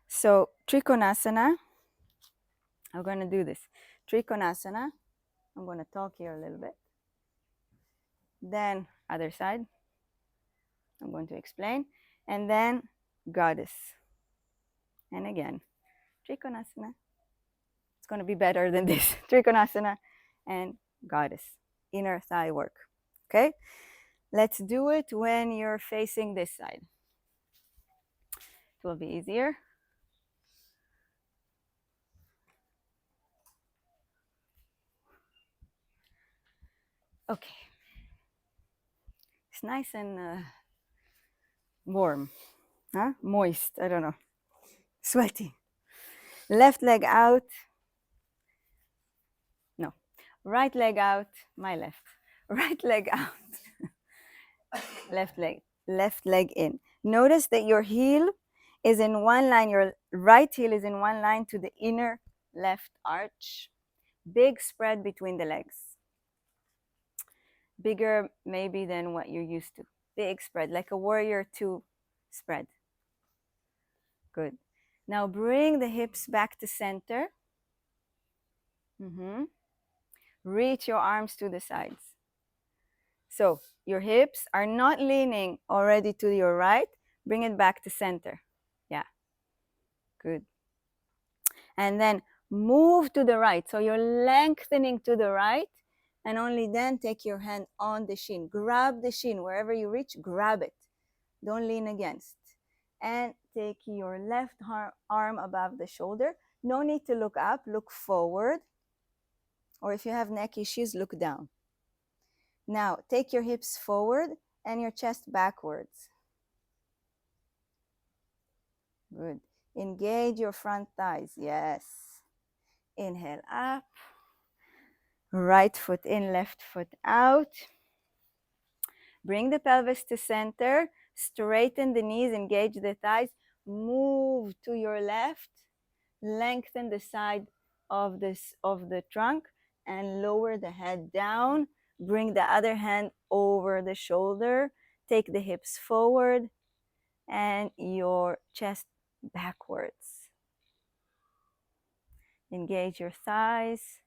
So, Trikonasana. I'm going to do this. Trikonasana. I'm going to talk here a little bit. Then, other side. I'm going to explain. And then, Goddess. And again, Trikonasana. It's going to be better than this. Trikonasana and Goddess. Inner thigh work. Okay? Let's do it when you're facing this side. It will be easier. Okay. It's nice and warm. Huh? Moist. I don't know. Sweaty. Left leg out. No. Right leg out. My left. Right leg out. Left leg. Left leg in. Notice that your heel is in one line. Your right heel is in one line to the inner left arch. Big spread between the legs. Bigger maybe than what you're used to. Big spread, like a warrior two spread. Good. Now bring the hips back to center. Reach your arms to the sides. So your hips are not leaning already to your right. Bring it back to center. Yeah. Good. And then move to the right. So you're lengthening to the right. And only then take your hand on the shin. Grab the shin. Wherever you reach, grab it. Don't lean against. And take your left arm above the shoulder. No need to look up. Look forward. Or if you have neck issues, look down. Now, take your hips forward and your chest backwards. Good. Engage your front thighs. Yes. Inhale up. Right foot in, left foot out. Bring the pelvis to center. Straighten the knees, engage the thighs. Move to your left. Lengthen the side of the trunk and lower the head down. Bring the other hand over the shoulder. Take the hips forward and your chest backwards. Engage your thighs.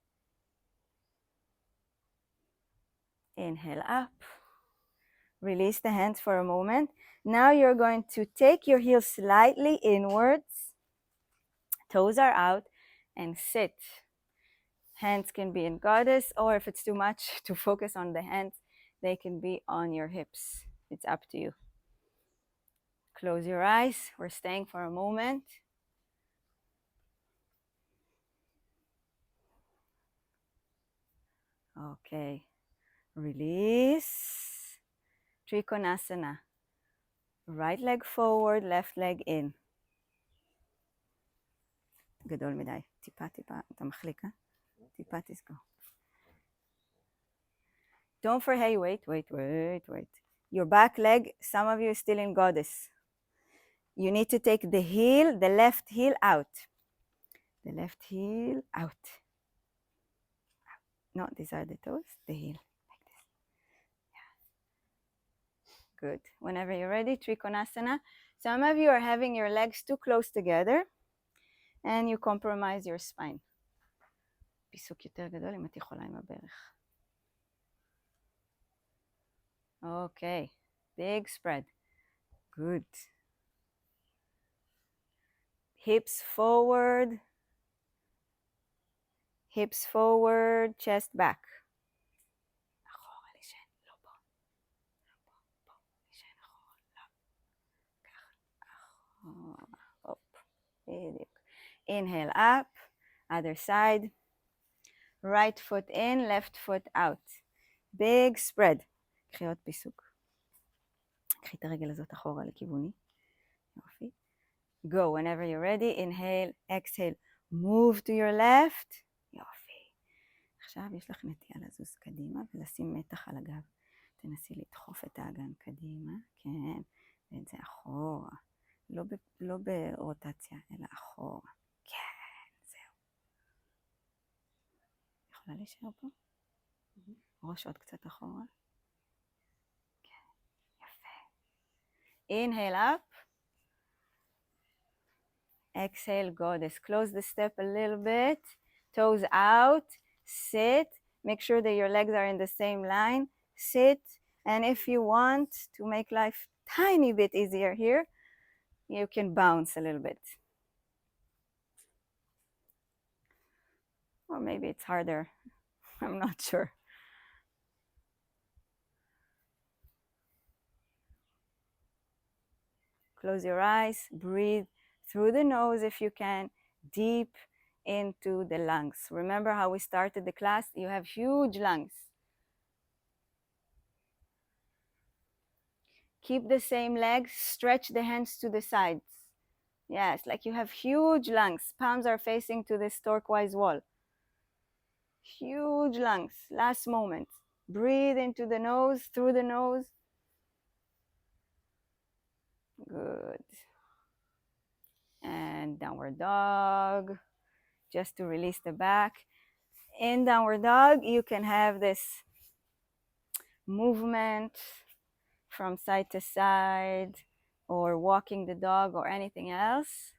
Inhale up. Release the hands for a moment. Now you're going to take your heels slightly inwards. Toes are out and sit. Hands can be in Goddess, or if it's too much to focus on the hands, they can be on your hips. It's up to you. Close your eyes. We're staying for a moment. Okay. Release. Trikonasana. Right leg forward, left leg in. גדול מדי. טיפה, אתה מחליק, אה? טיפה תסגור. Don't forget, wait. Your back leg, some of you are still in Goddess. You need to take the heel, the left heel out. The left heel out. No, these are the toes, the heel, like this. Yeah. Good. Whenever you're ready, Trikonasana. Some of you are having your legs too close together, and you compromise your spine. פיסוק יותר גדול אם את יכולה עם הברך. Okay, big spread. Good. Hips forward, chest back. Up. Inhale up, other side. Right foot in, left foot out. Big spread. קחי עוד פיסוק. קחי את הרגל הזאת אחורה לכיווני. יופי. Go whenever you're ready. Inhale, exhale. Move to your left. יופי. עכשיו יש לך נטייה לזוז קדימה ולשים מתח על הגב. תנסי לדחוף את האגן קדימה. כן. ואת זה אחורה. לא ברוטציה, אלא אחורה. כן, זהו. יכולה להישאר פה? ראש עוד קצת אחורה. כן, יפה. Inhale up. Exhale, goddess. Close the step a little bit. Toes out. Sit. Make sure that your legs are in the same line. Sit. And if you want to make life tiny bit easier here, you can bounce a little bit. Or maybe it's harder. I'm not sure. Close your eyes. Breathe through the nose if you can. Deep into the lungs. Remember how we started the class? You have huge lungs. Keep the same legs. Stretch the hands to the sides. Yes, like you have huge lungs. Palms are facing to this turquoise wall. Huge lungs. Last moment. Breathe into the nose, through the nose. Good. And downward dog. Just to release the back. In downward dog, you can have this movement from side to side, or walking the dog, or anything else.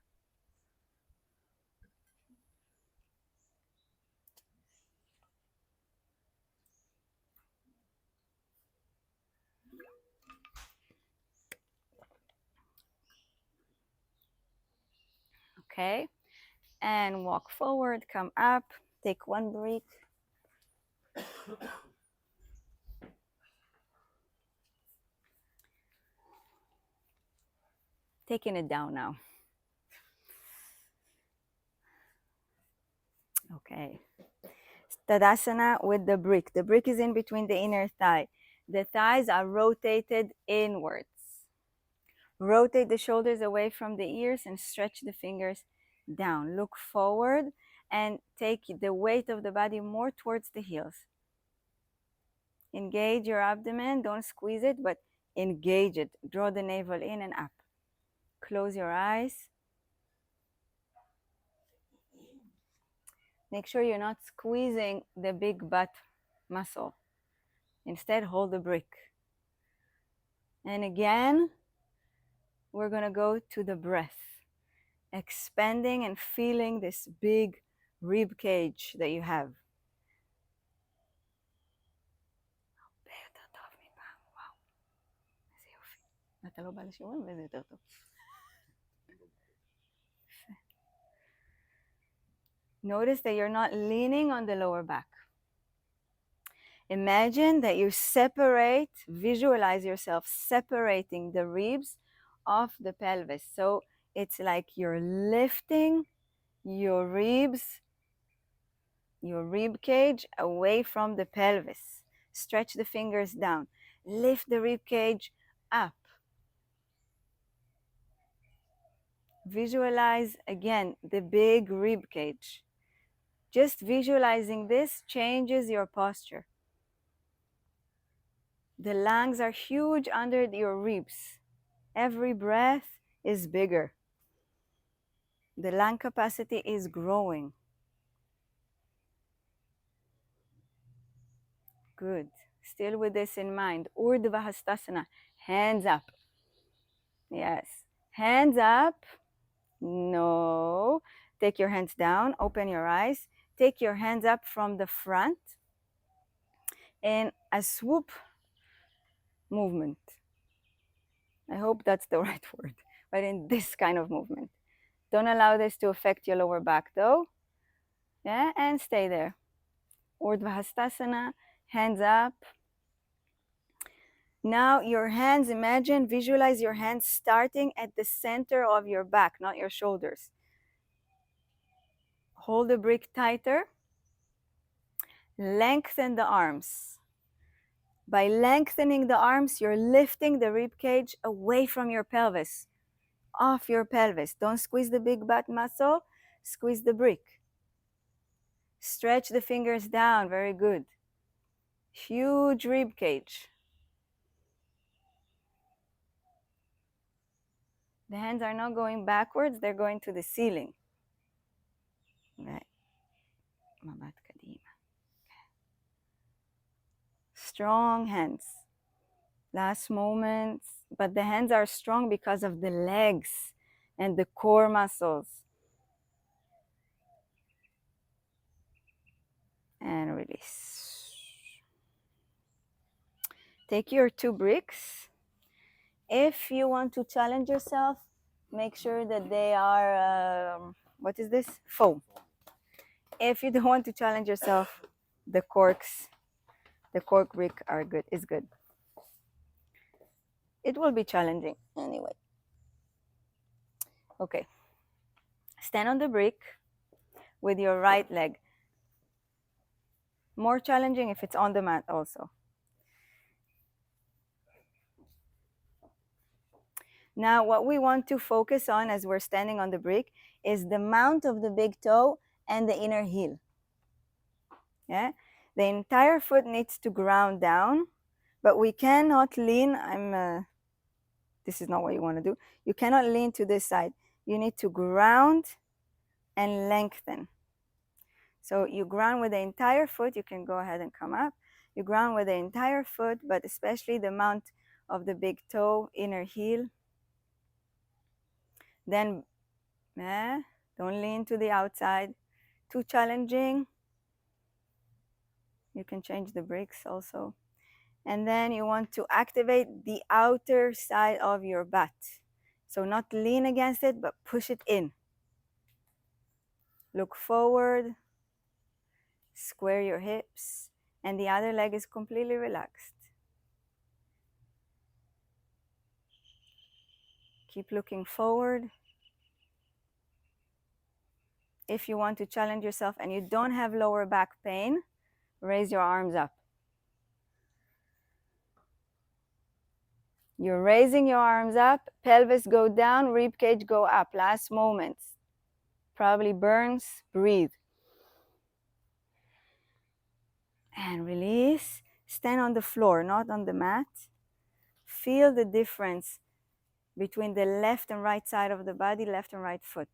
Okay, and walk forward, come up, take one breath. Taking it down now. Okay. Tadasana with the brick. The brick is in between the inner thigh. The thighs are rotated inwards. Rotate the shoulders away from the ears and stretch the fingers down. Look forward and take the weight of the body more towards the heels. Engage your abdomen. Don't squeeze it, but engage it. Draw the navel in and up. Close your eyes. Make sure you're not squeezing the big butt muscle. Instead, hold the brick. And again, we're going to go to the breath. Expanding and feeling this big rib cage that you have. אתה לא בא לשיעורים וזה יותר טוב. Notice that you're not leaning on the lower back. Imagine that you separate, visualize yourself separating the ribs off the pelvis. So it's like you're lifting your ribs, your rib cage away from the pelvis. Stretch the fingers down. Lift the rib cage up. Visualize again the big rib cage. Just visualizing this changes your posture. The lungs are huge under your ribs. Every breath is bigger. The lung capacity is growing. Good. Still with this in mind. Urdhva Hastasana. Hands up. Yes. Hands up. No. Take your hands down. Open your eyes. Take your hands up from the front. And a swoop movement. I hope that's the right word, but in this kind of movement. Don't allow this to affect your lower back though. Yeah, and stay there. Urdhva Hastasana, hands up. Now your hands, imagine, visualize your hands starting at the center of your back, not your shoulders. Hold the brick tighter. Lengthen the arms. By lengthening the arms, you're lifting the rib cage away from your pelvis, off your pelvis. Don't squeeze the big butt muscle, squeeze the brick. Stretch the fingers down, very good. Huge rib cage. The hands are not going backwards, they're going to the ceiling. Right. Mabat kadima. Strong hands. Last moments, but the hands are strong because of the legs and the core muscles. And release. Take your 2 bricks. If you want to challenge yourself, make sure that they are, what is this? Foam. If you don't want to challenge yourself, the cork brick is good. It will be challenging anyway. Okay. Stand on the brick with your right leg. More challenging if it's on the mat also. Now, what we want to focus on as we're standing on the brick is the mount of the big toe and the inner heel. Yeah, the entire foot needs to ground down, but we cannot lean. This is not what you want to do. You cannot lean to this side. You need to ground and lengthen. So you ground with the entire foot. You can go ahead and come up. You ground with the entire foot, but especially the mount of the big toe, inner heel. Then, don't lean to the outside. Too challenging. You can change the bricks also. And then you want to activate the outer side of your butt. So not lean against it, but push it in. Look forward. Square your hips. And the other leg is completely relaxed. Keep looking forward. If you want to challenge yourself and you don't have lower back pain, raise your arms up. You're raising your arms up, pelvis go down, rib cage go up. Last moments. Probably burns, breathe. And release. Stand on the floor, not on the mat. Feel the difference between the left and right side of the body, left and right foot.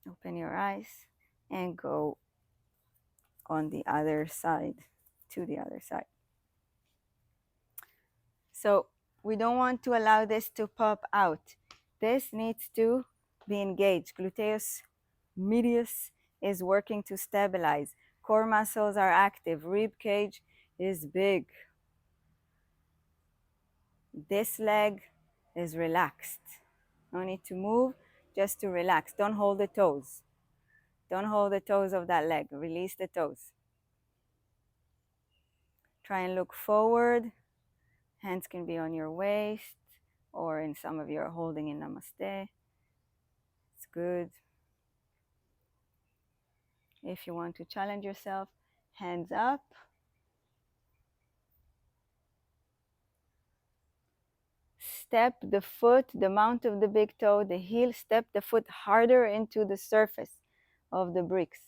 Open your eyes and go on the other side, to the other side. So we don't want to allow this to pop out. This needs to be engaged. Gluteus medius is working to stabilize. Core muscles are active. Rib cage is big. This leg is relaxed. No need to move, just to relax. Don't hold the toes. Don't hold the toes of that leg. Release the toes. Try and look forward. Hands can be on your waist, or in some of you are holding in Namaste. It's good. If you want to challenge yourself, hands up. Step the foot, the mount of the big toe, the heel, step the foot harder into the surface of the bricks.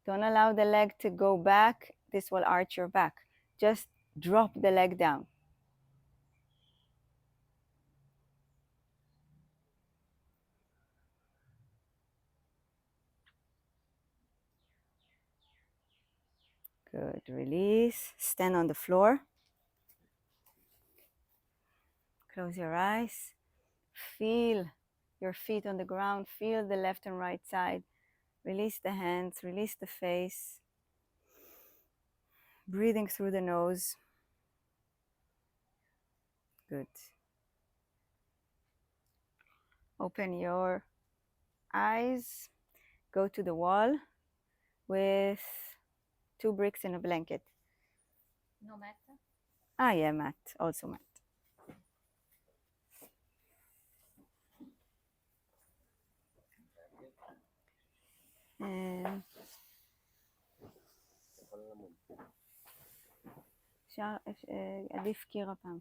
Don't allow the leg to go back. This will arch your back. Just drop the leg down. Good. Release. Stand on the floor. Close your eyes. Feel your feet on the ground. Feel the left and right side. Release the hands, release the face. Breathing through the nose. Good. Open your eyes. Go to the wall with 2 bricks and a blanket. No mat? Ah, yeah, mat. Also mat. אפשר, עדיף קיר הפעם.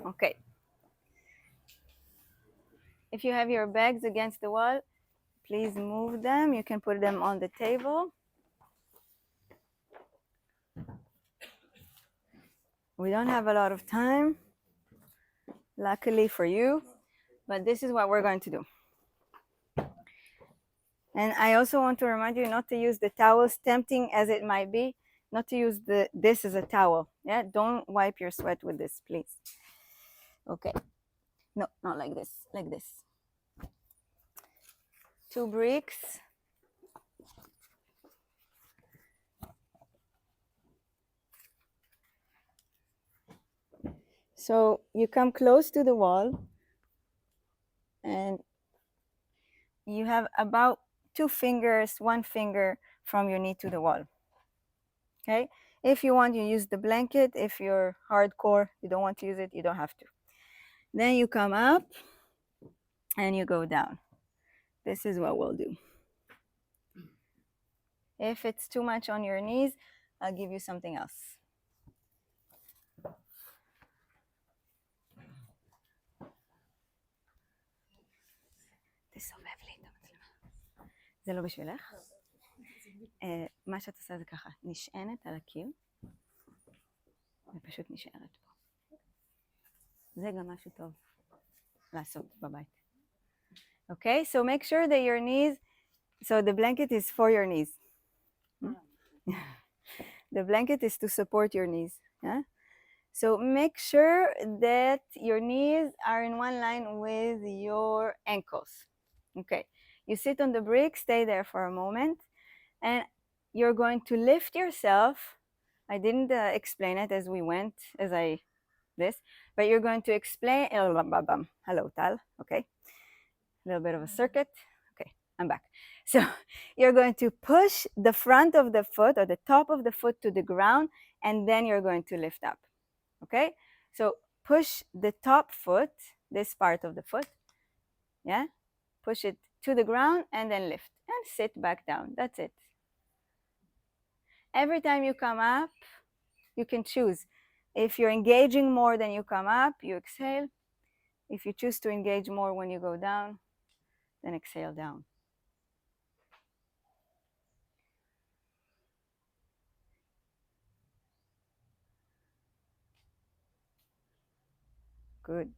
Okay. If you have your bags against the wall, please move them. You can put them on the table. We don't have a lot of time, luckily for you, but this is what we're going to do. And I also want to remind you not to use the towels, tempting as it might be, not to use this as a towel. Yeah, don't wipe your sweat with this, please. Okay. No, not like this, like this. 2 bricks. So you come close to the wall and you have about 2 fingers, 1 finger from your knee to the wall. Okay? If you want, you use the blanket. If you're hardcore, you don't want to use it, you don't have to. Then you come up and you go down. This is what we'll do. If it's too much on your knees, I'll give you something else. תסובב לי את המצלמה. זה לא בשבילך? מה שאת עושה זה ככה, נשענת על הקיר, ופשוט נשארת פה. זה גם משהו טוב לעשות בבית. Okay, so make sure that your knees, so the blanket is for your knees. The blanket is to support your knees. Yeah? So make sure that your knees are in one line with your ankles. Okay, you sit on the brick, stay there for a moment, and you're going to lift yourself. I didn't explain it as we went, but you're going to explain. Hello, Tal. Okay, a little bit of a circuit. Okay, I'm back. So you're going to push the front of the foot or the top of the foot to the ground, and then you're going to lift up. Okay, so push the top foot, this part of the foot, yeah, push it to the ground and then lift and sit back down. That's it. Every time you come up, you can choose. If you're engaging more than you come up, you exhale. If you choose to engage more when you go down, then exhale down. Good.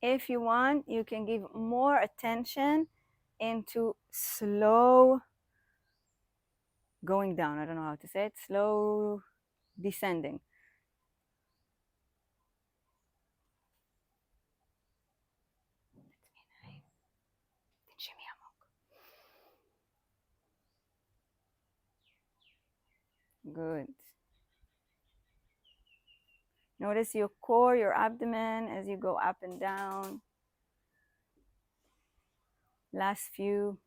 If you want, you can give more attention into slow going down. I don't know how to say it. Slow descending. Good. Notice your core, your abdomen as you go up and down. Last few.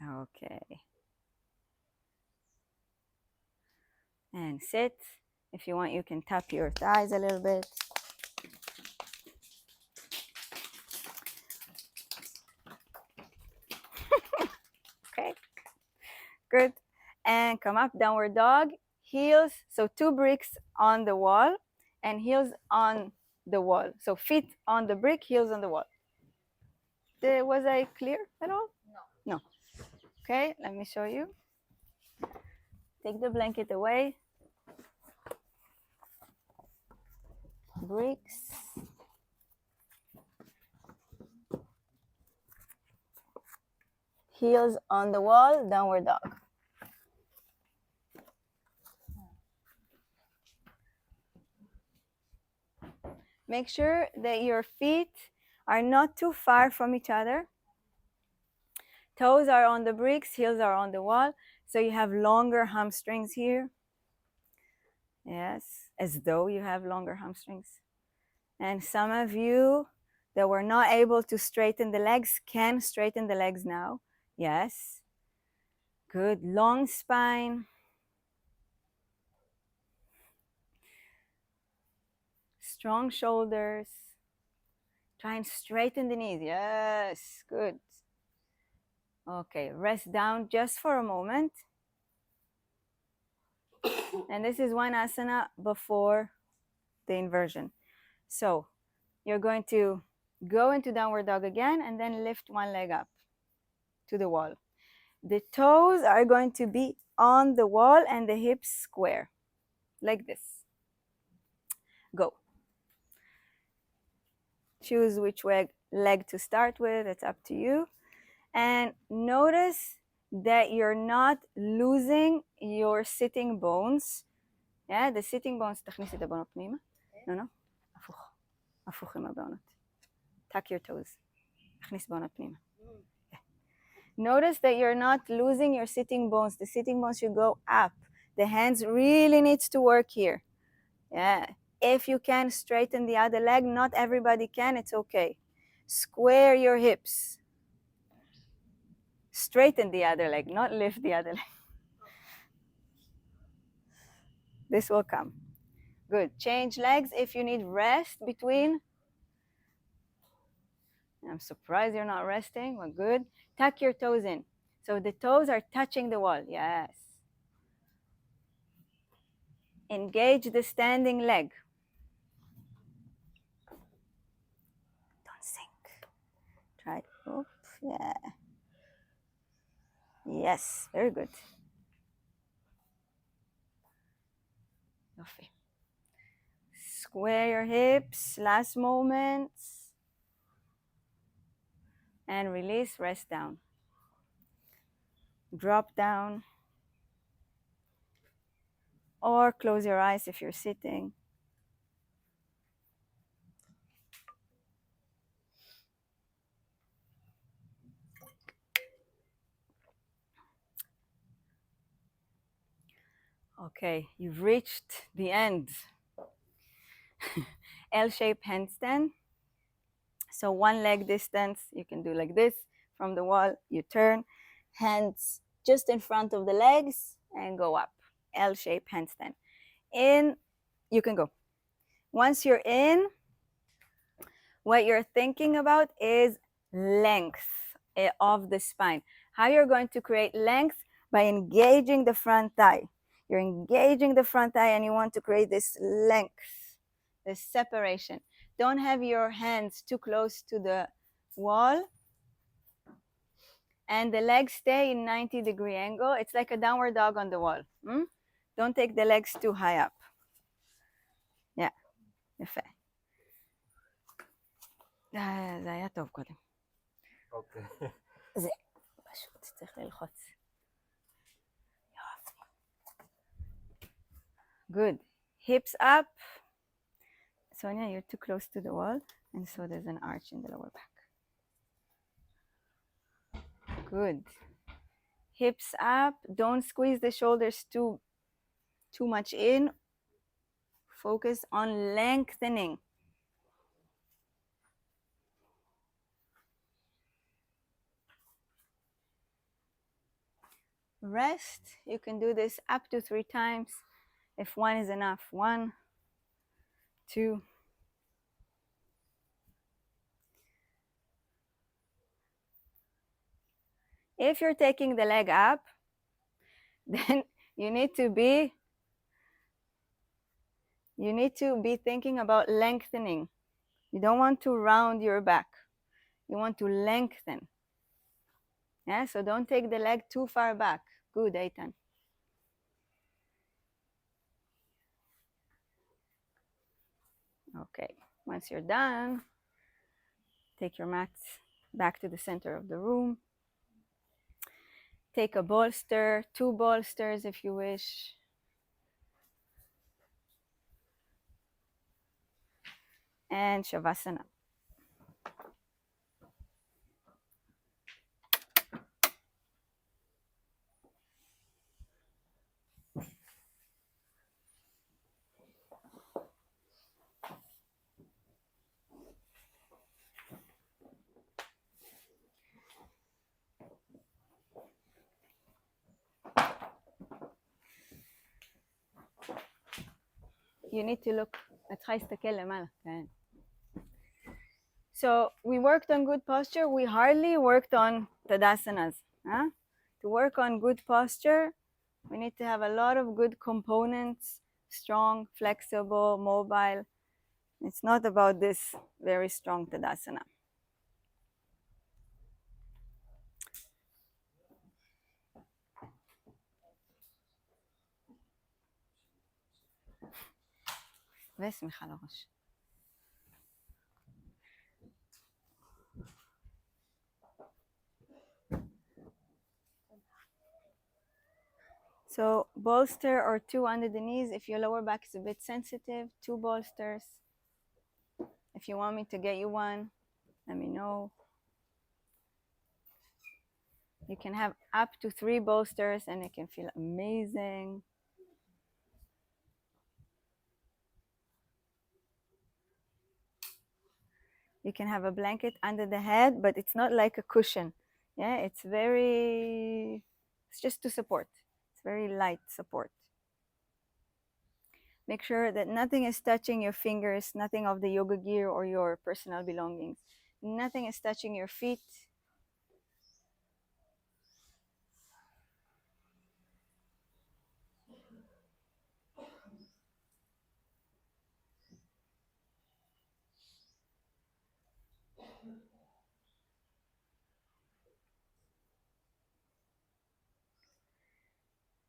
Okay. And sit. If you want, you can tap your thighs a little bit. Okay. Good. And come up, downward dog. Heels, so 2 bricks on the wall and heels on the wall. So feet on the brick, heels on the wall. Was I clear at all? No. No. Okay, let me show you. Take the blanket away. Bricks. Heels on the wall, downward dog. Make sure that your feet are not too far from each other. Toes are on the bricks, heels are on the wall. So you have longer hamstrings here. Yes, as though you have longer hamstrings. And some of you that were not able to straighten the legs can straighten the legs now. Yes. Good. Long spine. Strong shoulders. Try and straighten the knees. Yes. Good. Okay. Rest down just for a moment. And this is one asana before the inversion. So you're going to go into downward dog again and then lift one leg up to the wall. The toes are going to be on the wall and the hips square, like this. Go. Choose which leg to start with, it's up to you. And notice that you're not losing your sitting bones. Yeah, the sitting bones, תכניסי את הבנות פנימה. No, no. הפוך עם הבנות. Tuck your toes. תכניס בנות פנימה. Notice that you're not losing your sitting bones. The sitting bones should go up. The hands really needs to work here. Yeah. If you can straighten the other leg, not everybody can, it's okay. Square your hips. Straighten the other leg, not lift the other leg. This will come. Good. Change legs if you need rest between. I'm surprised you're not resting. Well, good. Tuck your toes in. So the toes are touching the wall. Yes. Engage the standing leg. Don't sink. Try. Oops. Yeah. Yes. Very good. Okay. Square your hips. Last moments. And release. Rest down. Drop down. Or close your eyes if you're sitting. Okay, you've reached the end. L-shaped handstand. So one leg distance, you can do like this from the wall. You turn, hands just in front of the legs and go up. L-shaped handstand. In, you can go. Once you're in, what you're thinking about is length of the spine. How you're going to create length by engaging the front thigh. You're engaging the front thigh and you want to create this length, this separation. Don't have your hands too close to the wall. And the legs stay in 90-degree angle. It's like a downward dog on the wall. Don't take the legs too high up. Yeah, יפה. זה היה טוב קודם. אוקיי. זה פשוט צריך ללחוץ. Good. Hips up. Sonia, you're too close to the wall, and so there's an arch in the lower back. Good. Hips up. Don't squeeze the shoulders too much in. Focus on lengthening. Rest. You can do this up to 3 times if one is enough. 1, 2. If you're taking the leg up, then you need to be thinking about lengthening. You don't want to round your back. You want to lengthen. Yeah, so don't take the leg too far back. Good, Eitan. Okay, once you're done, take your mat back to the center of the room. Take a bolster, 2 bolsters if you wish. And Shavasana. You need to look. So we worked on good posture. We hardly worked on Tadasanas. Huh? To work on good posture, we need to have a lot of good components, strong, flexible, mobile. It's not about this very strong Tadasana. ושמיכה לראש. So bolster or 2 under the knees. If your lower back is a bit sensitive, 2 bolsters. If you want me to get you one, let me know. You can have up to 3 bolsters and it can feel amazing. You can have a blanket under the head, but it's not like a cushion. Yeah, it's just to support. It's very light support. Make sure that nothing is touching your fingers, nothing of the yoga gear or your personal belongings. Nothing is touching your feet.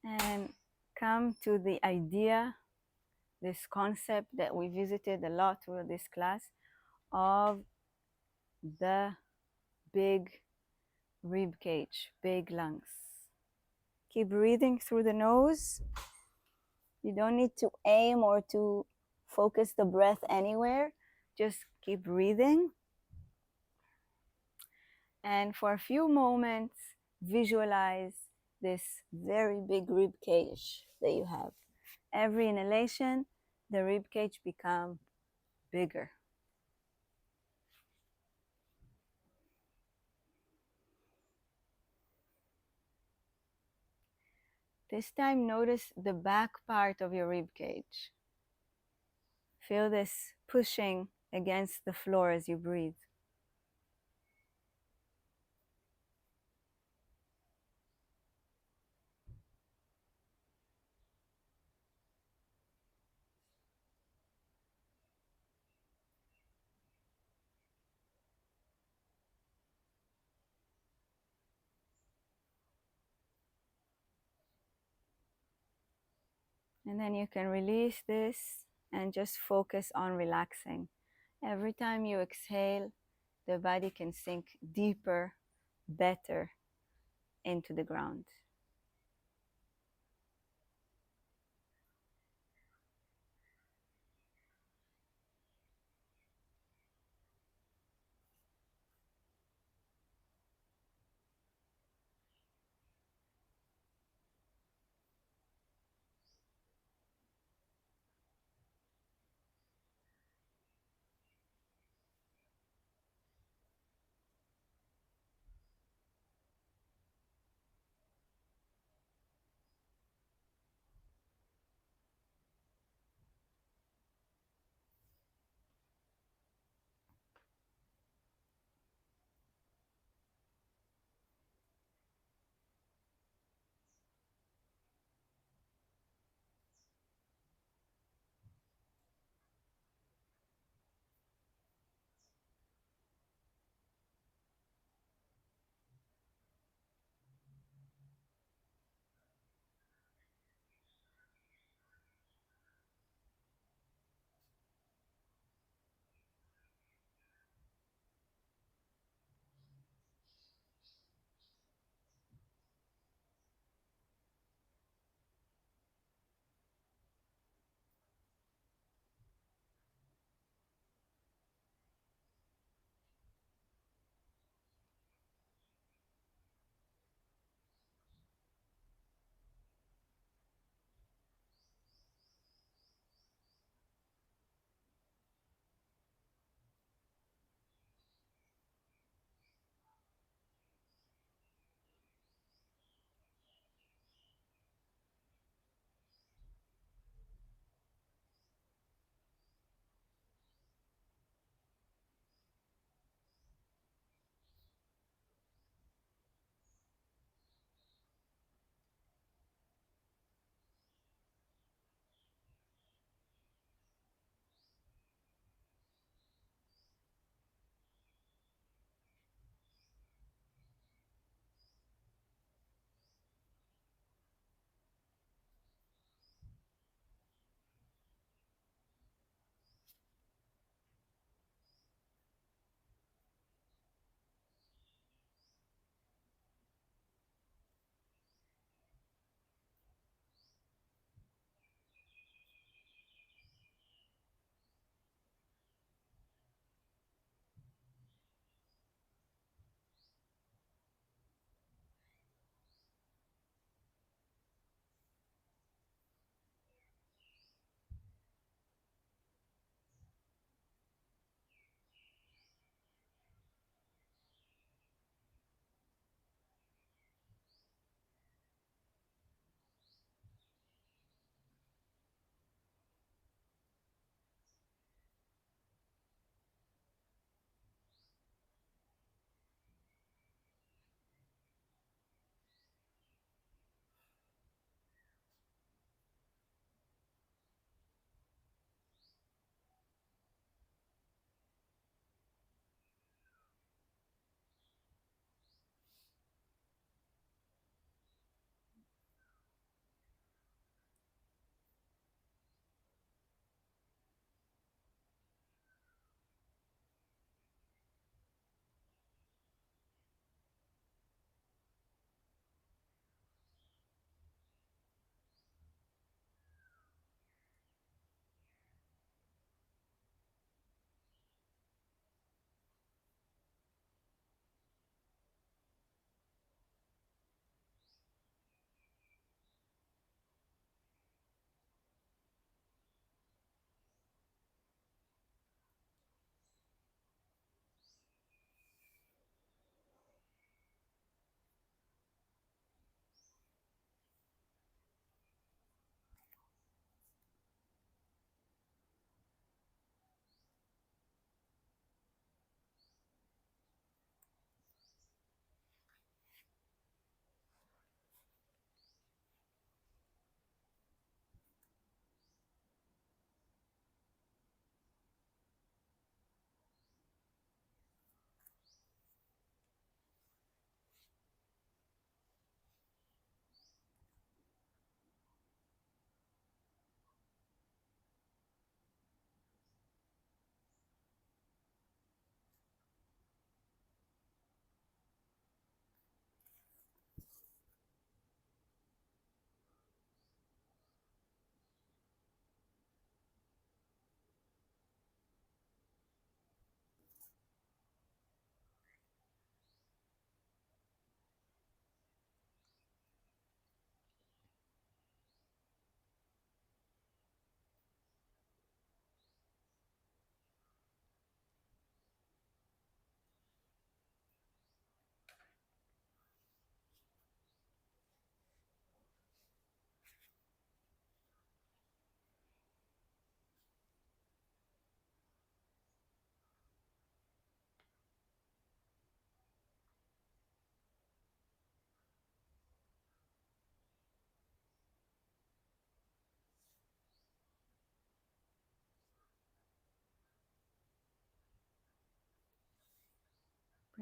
And come to the idea, this concept that we visited a lot through this class of the big rib cage, big lungs. Keep breathing through the nose. You don't need to aim or to focus the breath anywhere. Just keep breathing. And for a few moments, visualize this very big rib cage that you have. Every inhalation, the rib cage becomes bigger. This time, notice the back part of your rib cage. Feel this pushing against the floor as you breathe. And then you can release this and just focus on relaxing. Every time you exhale, the body can sink deeper, better into the ground.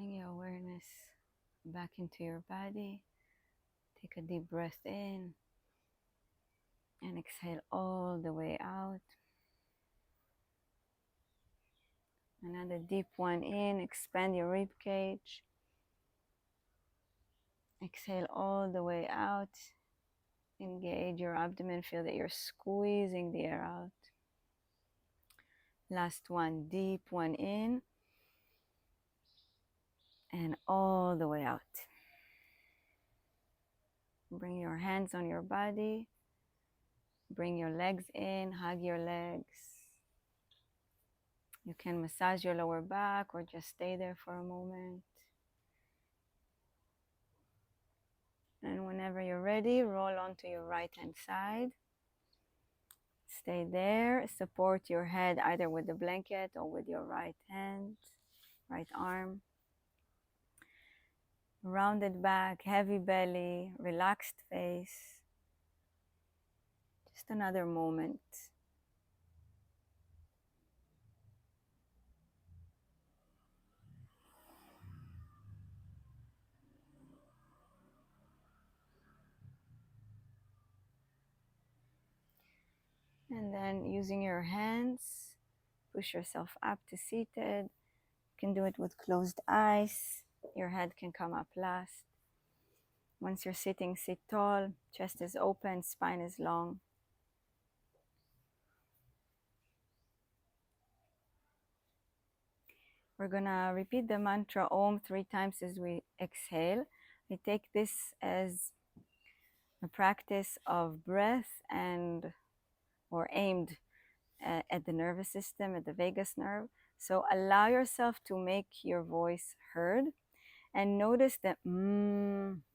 Bring your awareness back into your body. Take a deep breath in and exhale all the way out. Another deep one in, expand your rib cage. Exhale all the way out. Engage your abdomen, feel that you're squeezing the air out. Last one, deep one in and all the way out. Bring your hands on your body. Bring your legs in, hug your legs. You can massage your lower back or just stay there for a moment. And whenever you're ready, roll onto your right hand side. Stay there. Support your head either with the blanket or with your right hand, right arm. Rounded back, heavy belly, relaxed face. Just another moment. And then using your hands, push yourself up to seated. You can do it with closed eyes. Your head can come up last. Once you're sitting, sit tall. Chest is open, spine is long. We're gonna repeat the mantra Om 3 times as we exhale. I take this as a practice of breath and or aimed at the nervous system, at the vagus nerve. So allow yourself to make your voice heard and notice the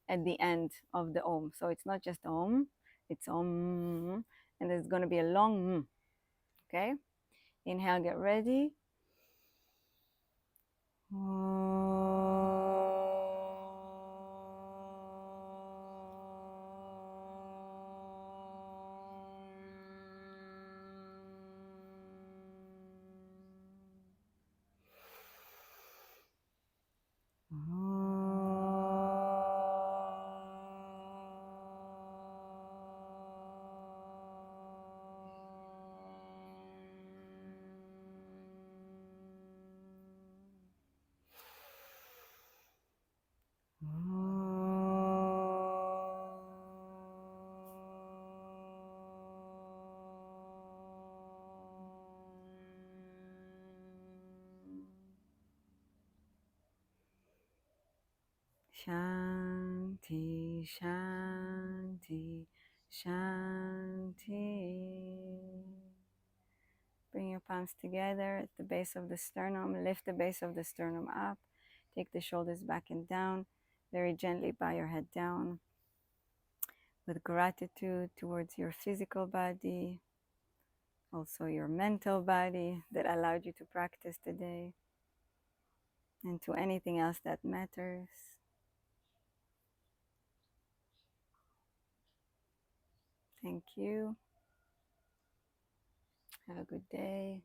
at the end of the Om. So it's not just Om, it's Om, and there's going to be a long okay? Inhale, get ready. Shanti, Shanti, Shanti. Bring your palms together at the base of the sternum. Lift the base of the sternum up. Take the shoulders back and down. Very gently bow your head down. With gratitude towards your physical body, also your mental body that allowed you to practice today, and to anything else that matters. Thank you. Have a good day.